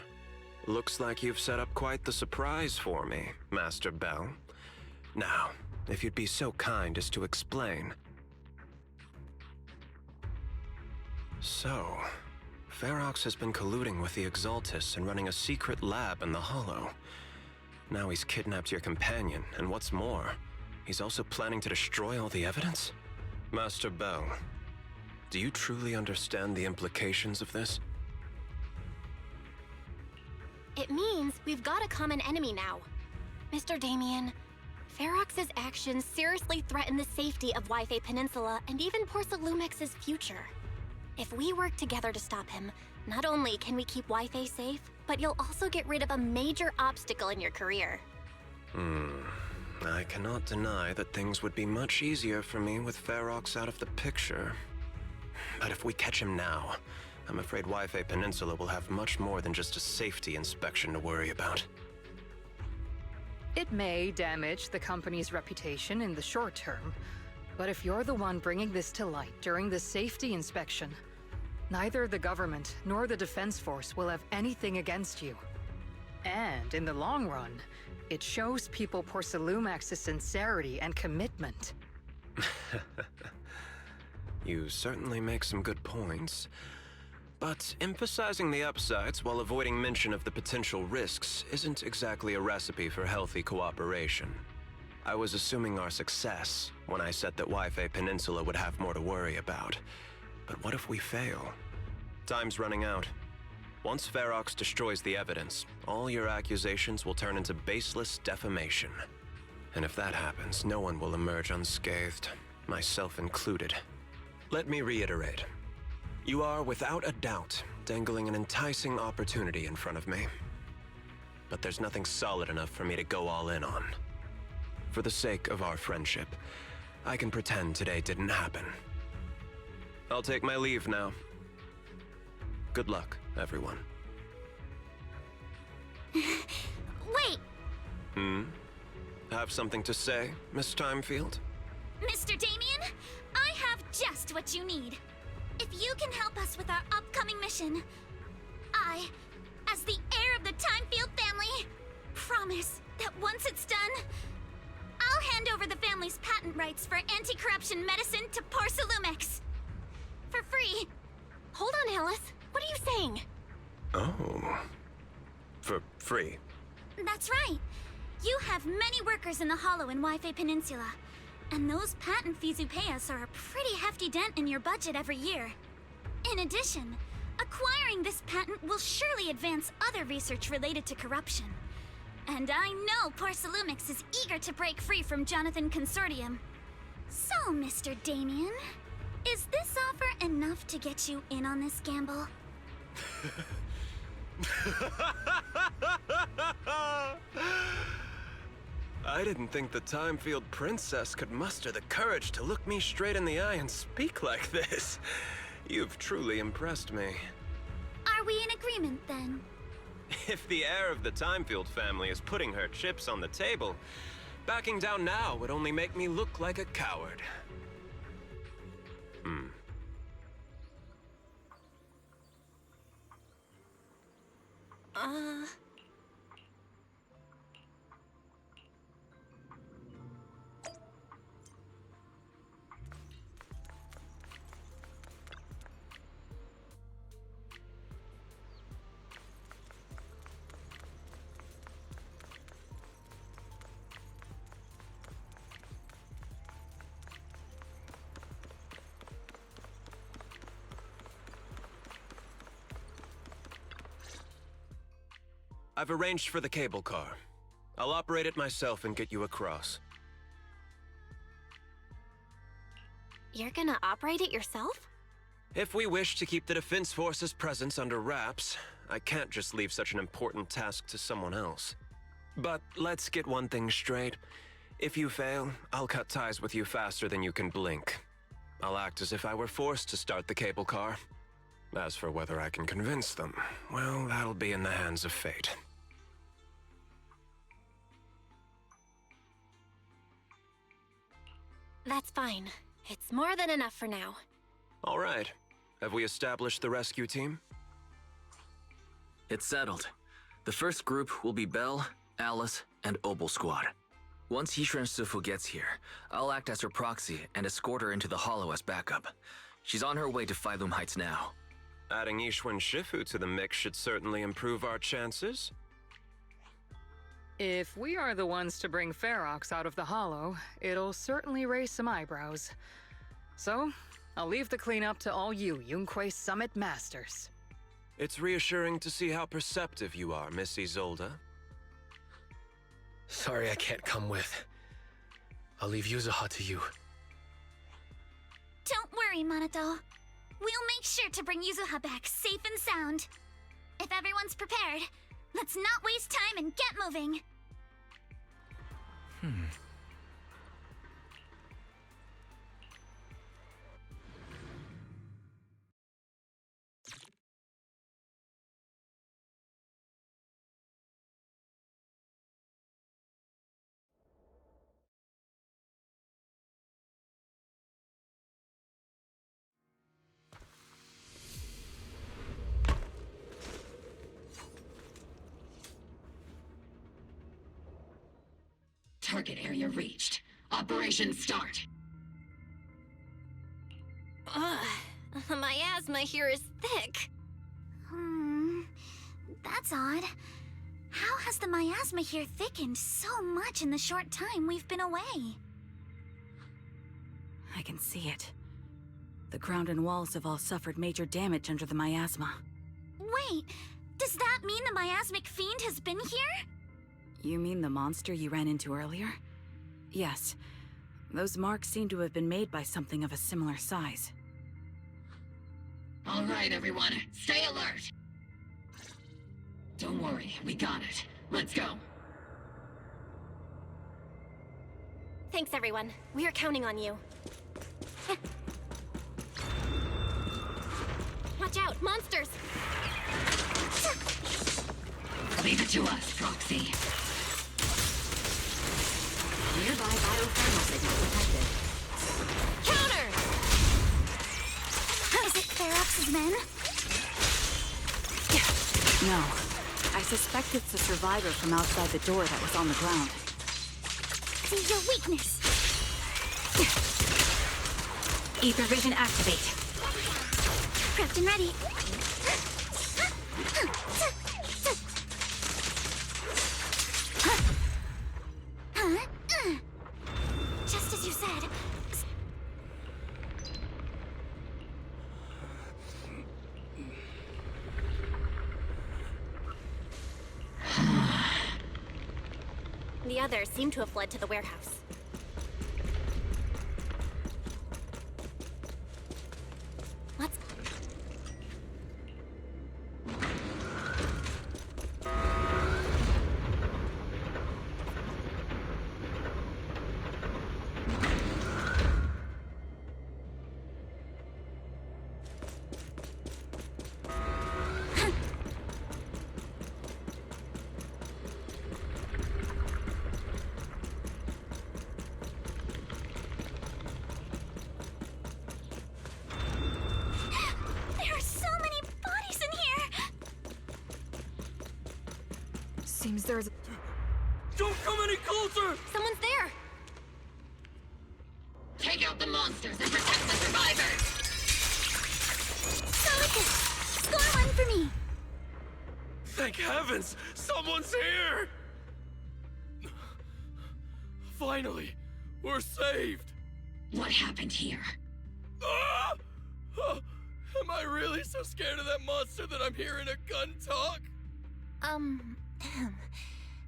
Looks like you've set up quite the surprise for me, Master Bell. Now, if you'd be so kind as to explain. So, Ferox has been colluding with the Exaltus and running a secret lab in the Hollow. Now he's kidnapped your companion, and what's more, he's also planning to destroy all the evidence? Master Bell, do you truly understand the implications of this? It means we've got a common enemy now. Mr. Damien, Ferox's actions seriously threaten the safety of Wi-Fi Peninsula and even Porcelumex's future. If we work together to stop him, not only can we keep Wi-Fi safe, but you'll also get rid of a major obstacle in your career. I cannot deny that things would be much easier for me with Ferox out of the picture. But if we catch him now, I'm afraid Wi-Fi Peninsula will have much more than just a safety inspection to worry about. It may damage the company's reputation in the short term, but if you're the one bringing this to light during the safety inspection, neither the government nor the Defense Force will have anything against you. And in the long run, it shows people Porcelumex's sincerity and commitment. You certainly make some good points. But emphasizing the upsides while avoiding mention of the potential risks isn't exactly a recipe for healthy cooperation. I was assuming our success when I said that Wi-Fi Peninsula would have more to worry about. But what if we fail? Time's running out. Once Ferox destroys the evidence, all your accusations will turn into baseless defamation. And if that happens, no one will emerge unscathed, myself included. Let me reiterate. You are, without a doubt, dangling an enticing opportunity in front of me. But there's nothing solid enough for me to go all in on. For the sake of our friendship, I can pretend today didn't happen. I'll take my leave now. Good luck, everyone. Wait! Have something to say, Miss Timefield? Mr. Damien, I have just what you need. If you can help us with our upcoming mission, I, as the heir of the Timefield family, promise that once it's done, I'll hand over the family's patent rights for anti-corruption medicine to Porcelumex. For free. Hold on, Alice. What are you saying? Oh. For free? That's right. You have many workers in the Hollow and Wi-Fi Peninsula. And those patent fees you pay us are a pretty hefty dent in your budget every year. In addition, acquiring this patent will surely advance other research related to corruption. And I know Porcelumix is eager to break free from Jonathan Consortium. So, Mr. Damien, is this offer enough to get you in on this gamble? I didn't think the Timefield princess could muster the courage to look me straight in the eye and speak like this. You've truly impressed me. Are we in agreement, then? If the heir of the Timefield family is putting her chips on the table, backing down now would only make me look like a coward. I've arranged for the cable car. I'll operate it myself and get you across. You're gonna operate it yourself? If we wish to keep the Defense Force's presence under wraps, I can't just leave such an important task to someone else. But let's get one thing straight. If you fail, I'll cut ties with you faster than you can blink. I'll act as if I were forced to start the cable car. As for whether I can convince them, well, that'll be in the hands of fate. That's fine. It's more than enough for now. All right. Have we established the rescue team? It's settled. The first group will be Belle, Alice, and Obel Squad. Once Yisha and Sufu gets here, I'll act as her proxy and escort her into the Hollow as backup. She's on her way to Phylum Heights now. Adding Yishu and Shifu to the mix should certainly improve our chances. If we are the ones to bring Ferox out of the Hollow, it'll certainly raise some eyebrows. So, I'll leave the cleanup to all you Yunque Summit Masters. It's reassuring to see how perceptive you are, Miss Isolde. Sorry I can't come with. I'll leave Yuzuha to you. Don't worry, Minato. We'll make sure to bring Yuzuha back safe and sound. If everyone's prepared, let's not waste time and get moving. Target area reached. Operation start. My asthma here is thick. That's odd. How has the miasma here thickened so much in the short time we've been away? I can see it. The ground and walls have all suffered major damage under the miasma. Wait, does that mean the miasmic fiend has been here? You mean the monster you ran into earlier? Yes. Those marks seem to have been made by something of a similar size. All right, everyone, stay alert. Don't worry, we got it. Let's go. Thanks, everyone. We are counting on you. Watch out, monsters! Leave it to us, Proxy. Nearby biothermal signal detected. Counter! Is it Ferox's men? No. I suspect it's a survivor from outside the door that was on the ground. See your weakness. Ether vision activate. Prepped and ready. Just as you said. The others seem to have fled to the warehouse. Let's... There are so many bodies in here! Seems there's... Don't come any closer! Someone's there! Take out the monsters and protect the survivors! Solicus! Score one for me! Thank heavens! Someone's here! Finally, we're saved! What happened here? Ah! Am I really so scared of that monster that I'm hearing a gun talk?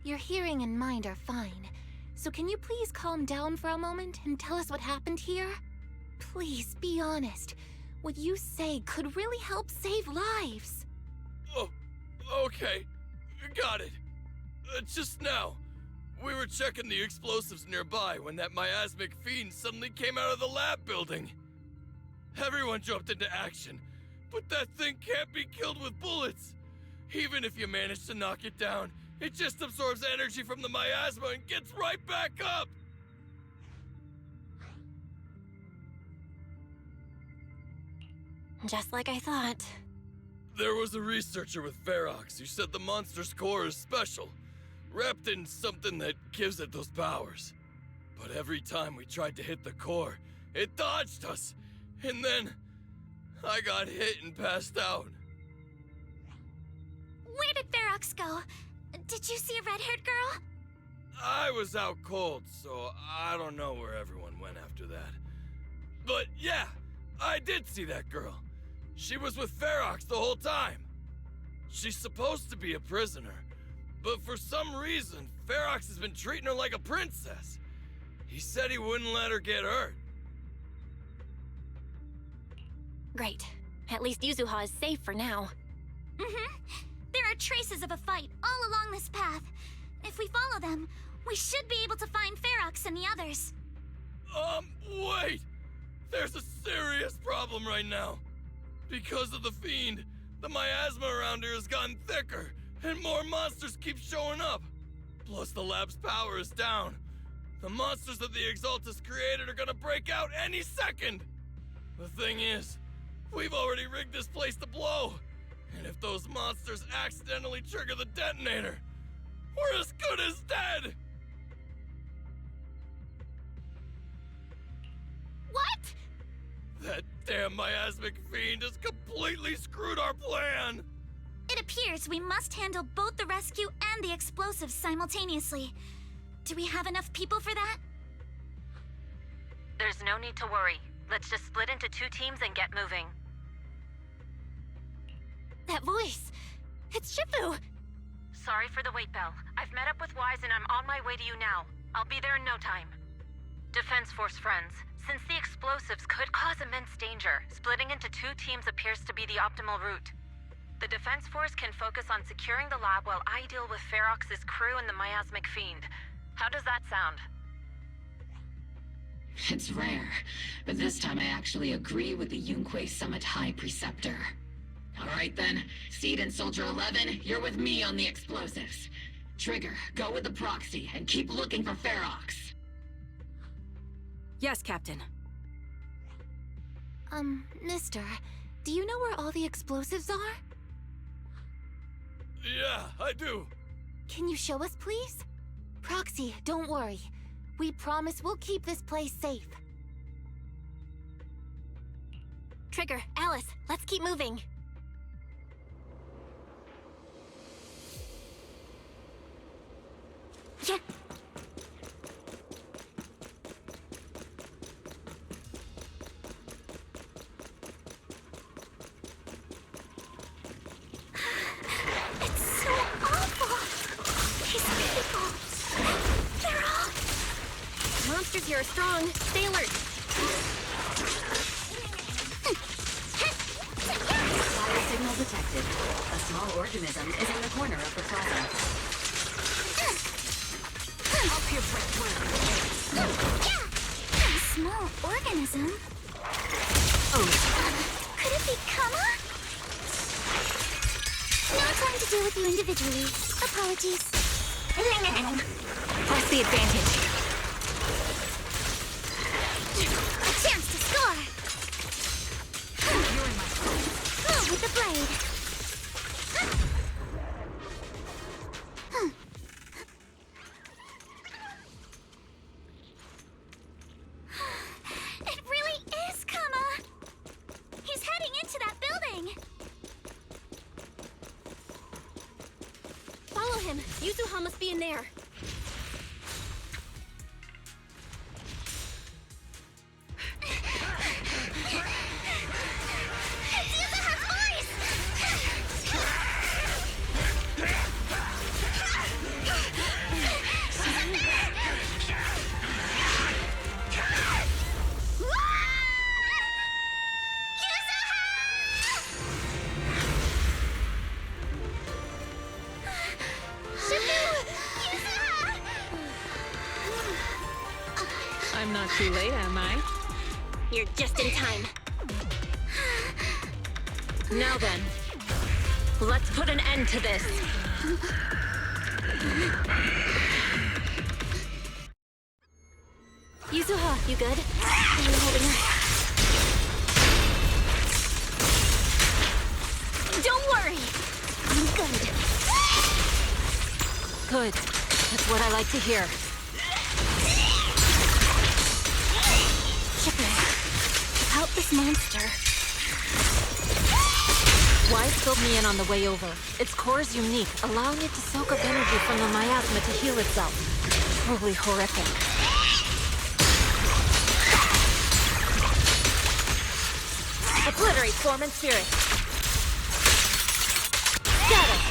Your hearing and mind are fine. So can you please calm down for a moment and tell us what happened here? Please, be honest. What you say could really help save lives. Oh, okay. Got it. Just now, we were checking the explosives nearby when that miasmic fiend suddenly came out of the lab building. Everyone jumped into action, But that thing can't be killed with bullets. Even if you manage to knock it down, it just absorbs energy from the miasma and gets right back up! Just like I thought. There was a researcher with Ferox who said the monster's core is special, wrapped in something that gives it those powers. But every time we tried to hit the core, it dodged us, and then I got hit and passed out. Where did Ferox go? Did you see a red-haired girl? I was out cold, so I don't know where everyone went after that. But yeah, I did see that girl. She was with Ferox the whole time. She's supposed to be a prisoner, but for some reason, Ferox has been treating her like a princess. He said he wouldn't let her get hurt. Great. At least Yuzuha is safe for now. There are traces of a fight all along this path. If we follow them, we should be able to find Ferox and the others. Wait! There's a serious problem right now. Because of the Fiend, the miasma around here has gotten thicker, and more monsters keep showing up. Plus the lab's power is down. The monsters that the Exaltus created are gonna break out any second! The thing is, we've already rigged this place to blow, and if those monsters accidentally trigger the detonator, we're as good as dead! What? That damn miasmic fiend has completely screwed our plan! It appears we must handle both the rescue and the explosives simultaneously. Do we have enough people for that? There's no need to worry. Let's just split into 2 teams and get moving. That voice! It's Shifu! Sorry for the wait, Belle. I've met up with Wise and I'm on my way to you now. I'll be there in no time. Defense Force friends, since the explosives could cause immense danger, splitting into 2 teams appears to be the optimal route. The Defense Force can focus on securing the lab while I deal with Ferox's crew and the miasmic fiend. How does that sound? It's rare, but this time I actually agree with the Yunque Summit High Preceptor. Alright then, Seed and Soldier 11, you're with me on the explosives. Trigger, go with the proxy and keep looking for Ferox. Yes, Captain. Mister, do you know where all the explosives are? Yeah, I do. Can you show us, please? Proxy, don't worry. We promise we'll keep this place safe. Trigger, Alice, let's keep moving. Yeah. It's so awful. These people. They're all... Monsters here are strong. Stay alert. Signal detected. A small organism is in the corner of the plaza. I'll pierce right through. A small organism? Could it be Kama? No time to deal with you individually. Apologies. Press the advantage. A chance to score. You're in my sight. Move with the blade. It really is Kama. He's heading into that building. Follow him. Yuzuha must be in there. I'm not too late, am I? You're just in time. Now then, let's put an end to this. Yuzuha, you good? How are you holding up? Don't worry! I'm good. Good. That's what I like to hear. Chipper, help this monster. Wise filled me in on the way over. Its core is unique, allowing it to soak up energy from the miasma to heal itself. Truly horrific. Obliterate form and spirit. Got it!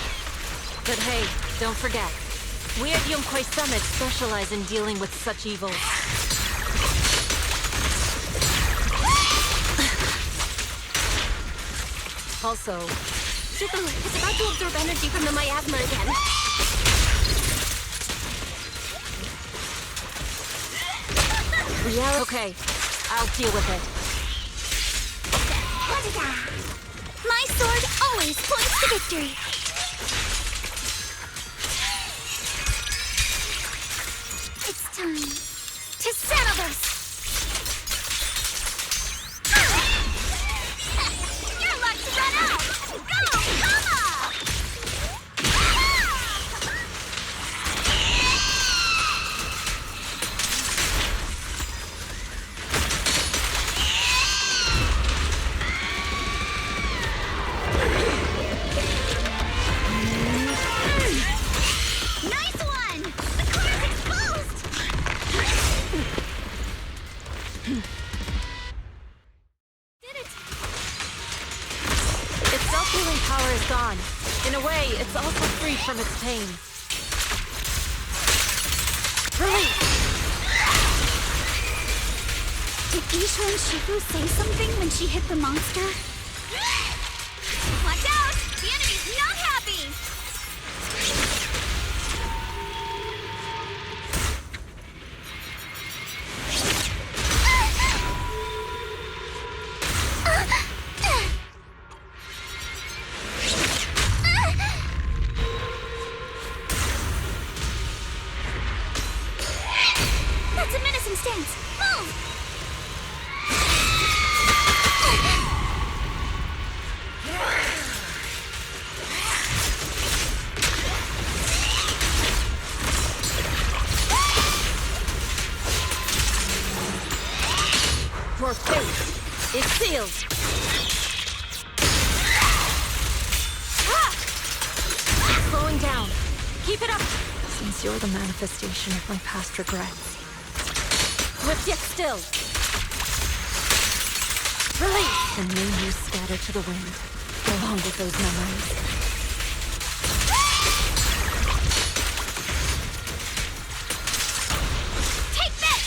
But hey, don't forget. We at Yomkoi Summit specialize in dealing with such evils. Also, Shifu, it's about to absorb energy from the miasma again. yeah, okay. I'll deal with it. My sword always points to victory. It's time to settle this. Your luck's run out. Go, Kama! Nice one! The core is exposed! Did it! Its self-healing power is gone. In a way, it's also free from its pain. Release! Did Isha and Shifu say something when she hit the monster? Watch out! The enemy's not happy! That's a menacing stance! Move! Your fate is sealed. Slowing down. Keep it up. Since you're the manifestation of my past regrets. Swift yet still. Release! And may you scatter to the wind, along with those memories. Take this!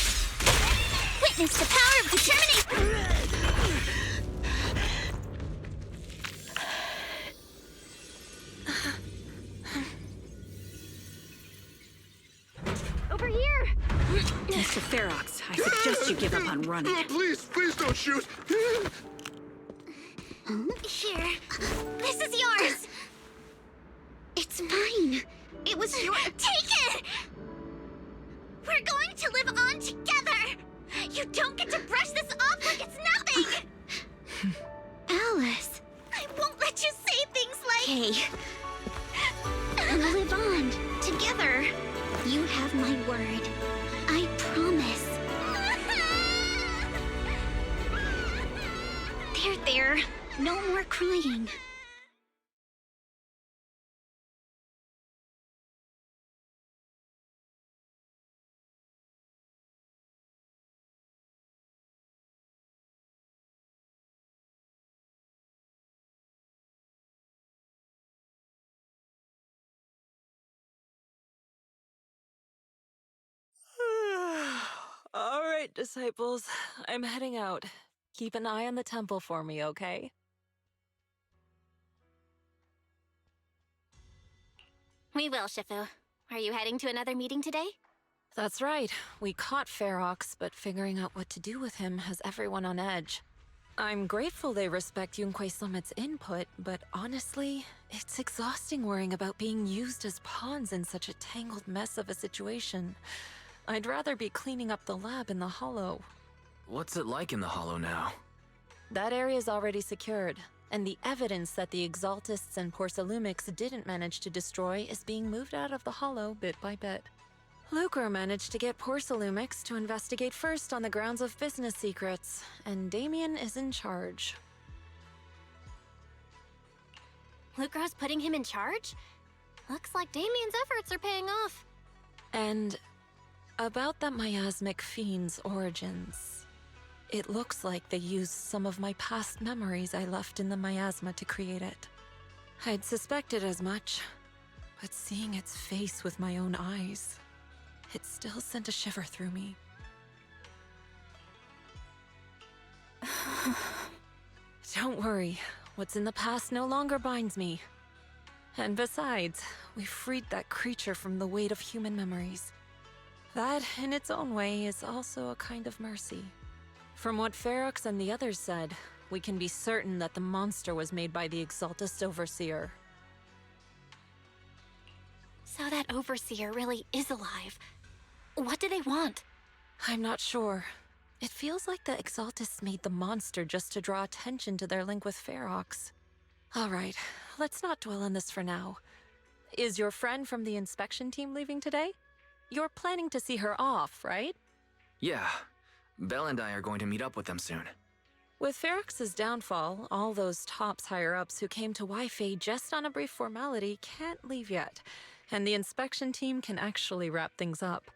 Witness the power of determination! Over here! Mr. Ferox, I suggest you give up on running. Please, please don't shoot! Here. This is yours! It's mine. It was your... Take it! We're going to live on together! You don't get to brush this off like it's nothing! Alice, I won't let you say things like... Hey. We'll live on, together. You have my word. I promise. There. No more crying. All right, disciples. I'm heading out. Keep an eye on the temple for me, okay? We will, Shifu. Are you heading to another meeting today? That's right. We caught Ferox, but figuring out what to do with him has everyone on edge. I'm grateful they respect Yunque Summit's input, but honestly, it's exhausting worrying about being used as pawns in such a tangled mess of a situation. I'd rather be cleaning up the lab in the Hollow. What's it like in the Hollow now? That area's already secured, and the evidence that the Exaltists and Porcelumics didn't manage to destroy is being moved out of the Hollow bit by bit. Lucre managed to get Porcelumics to investigate first on the grounds of business secrets, and Damien is in charge. Lucro's putting him in charge? Looks like Damien's efforts are paying off. And about that miasmic fiend's origins. It looks like they used some of my past memories I left in the miasma to create it. I'd suspected as much, but seeing its face with my own eyes, it still sent a shiver through me. Don't worry, what's in the past no longer binds me. And besides, we freed that creature from the weight of human memories. That, in its own way, is also a kind of mercy. From what Ferox and the others said, we can be certain that the monster was made by the Exaltist Overseer. So that Overseer really is alive. What do they want? I'm not sure. It feels like the Exaltists made the monster just to draw attention to their link with Ferox. Alright, let's not dwell on this for now. Is your friend from the inspection team leaving today? You're planning to see her off, right? Yeah. Belle and I are going to meet up with them soon. With Ferox's downfall, all those tops higher-ups who came to Wi-Fi just on a brief formality can't leave yet, and the inspection team can actually wrap things up.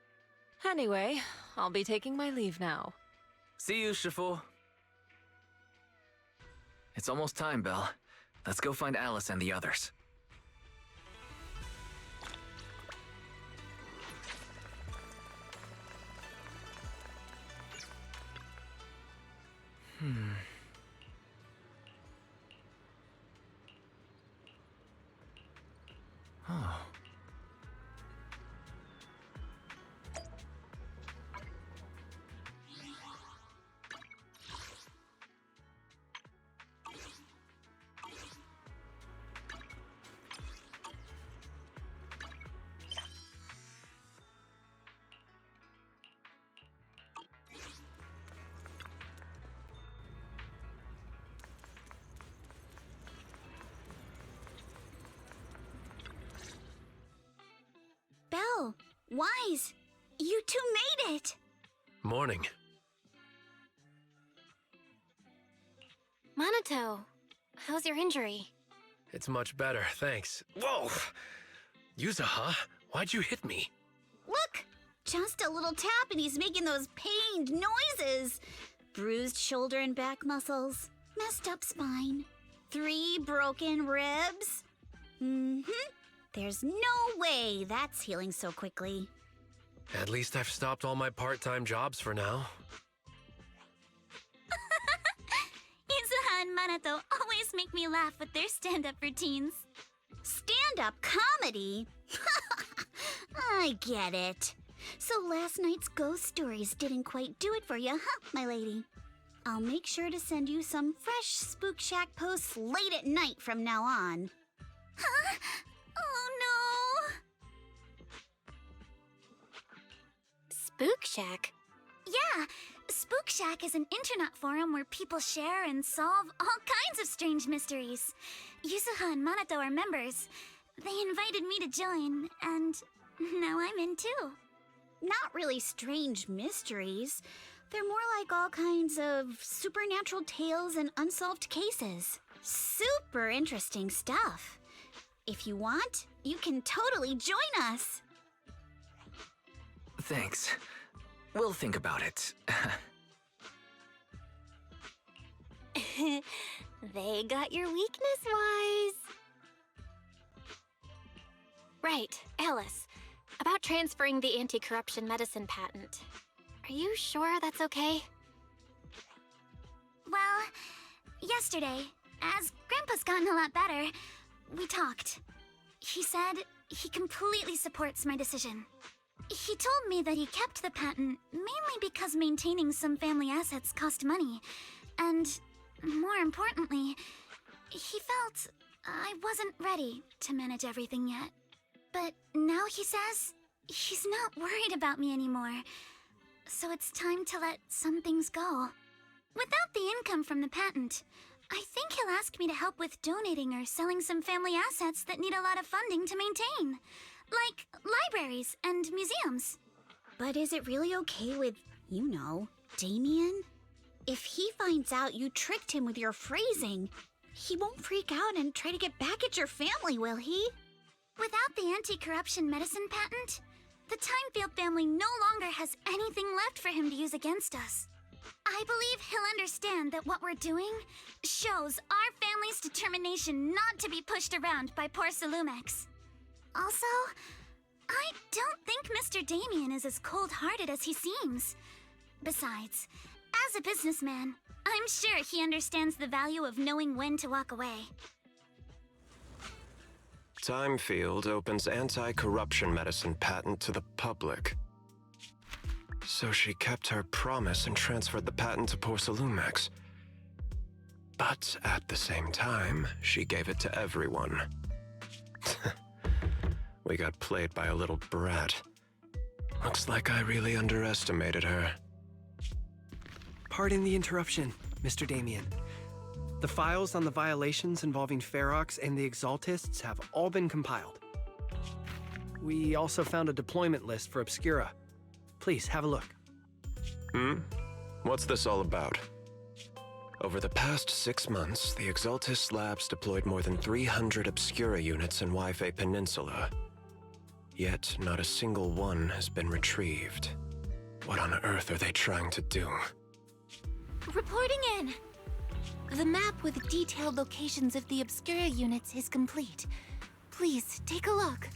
Anyway, I'll be taking my leave now. See you, Shifu. It's almost time, Belle. Let's go find Alice and the others. Oh. Belle, Wise, you two made it! Morning. Monato, how's your injury? It's much better, thanks. Whoa! Yuzuha, why'd you hit me? Look! Just a little tap and he's making those pained noises. Bruised shoulder and back muscles. Messed up spine. 3 broken ribs. There's no way that's healing so quickly. At least I've stopped all my part-time jobs for now. Yuzuha and Monato always make me laugh with their stand-up routines. Stand-up comedy? I get it. So last night's ghost stories didn't quite do it for you, huh, my lady? I'll make sure to send you some fresh Spook Shack posts late at night from now on. Huh? Oh no! Spook Shack? Yeah, Spook Shack is an internet forum where people share and solve all kinds of strange mysteries. Yuzuha and Monato are members. They invited me to join, and now I'm in too. Not really strange mysteries. They're more like all kinds of supernatural tales and unsolved cases. Super interesting stuff. If you want, you can totally join us. Thanks. We'll think about it. They got your weakness, Wise. Right, Alice. About transferring the anti-corruption medicine patent. Are you sure that's okay? Well, yesterday, as Grandpa's gotten a lot better, we talked. He said he completely supports my decision. He told me that he kept the patent mainly because maintaining some family assets cost money, and more importantly, he felt I wasn't ready to manage everything yet. But now he says he's not worried about me anymore. So it's time to let some things go. Without the income from the patent, I think he'll ask me to help with donating or selling some family assets that need a lot of funding to maintain. Like libraries and museums. But is it really okay with, you know, Damien? If he finds out you tricked him with your phrasing, he won't freak out and try to get back at your family, will he? Without the anti-corruption medicine patent, the Timefield family no longer has anything left for him to use against us. I believe he'll understand that what we're doing shows our family's determination not to be pushed around by poor Salumex. Also, I don't think Mr. Damien is as cold-hearted as he seems. Besides, as a businessman, I'm sure he understands the value of knowing when to walk away. Timefield opens anti-corruption medicine patent to the public. So she kept her promise and transferred the patent to poor Salumex. But at the same time, she gave it to everyone. We got played by a little brat. Looks like I really underestimated her. Pardon the interruption, Mr. Damien. The files on the violations involving Ferox and the Exaltists have all been compiled. We also found a deployment list for Obscura. Please, have a look. What's this all about? Over the past 6 months, the Exaltist labs deployed more than 300 Obscura units in Wi-Fi Peninsula. Yet, not a single one has been retrieved. What on earth are they trying to do? Reporting in. The map with detailed locations of the Obscura units is complete. Please, take a look.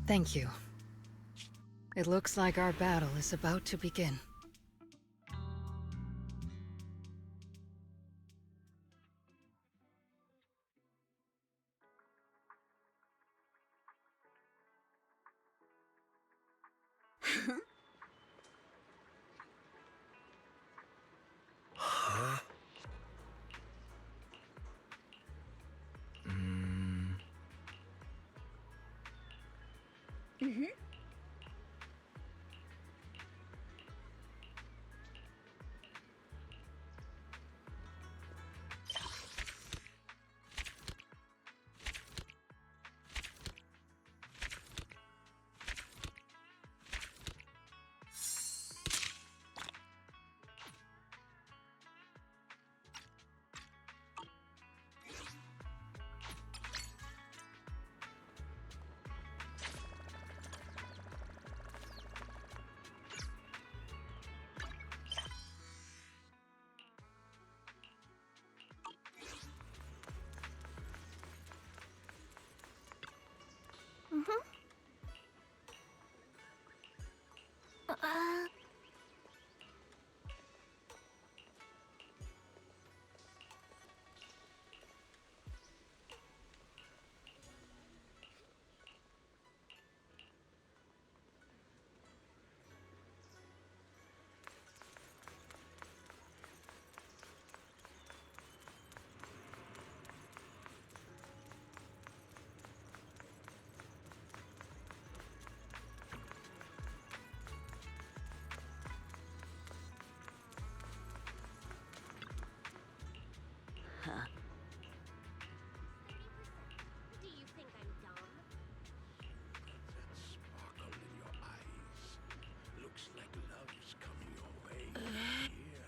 Thank you. It looks like our battle is about to begin. Huh? Do you think I'm dumb? Sparkle in your eyes. Looks like love's coming your way here.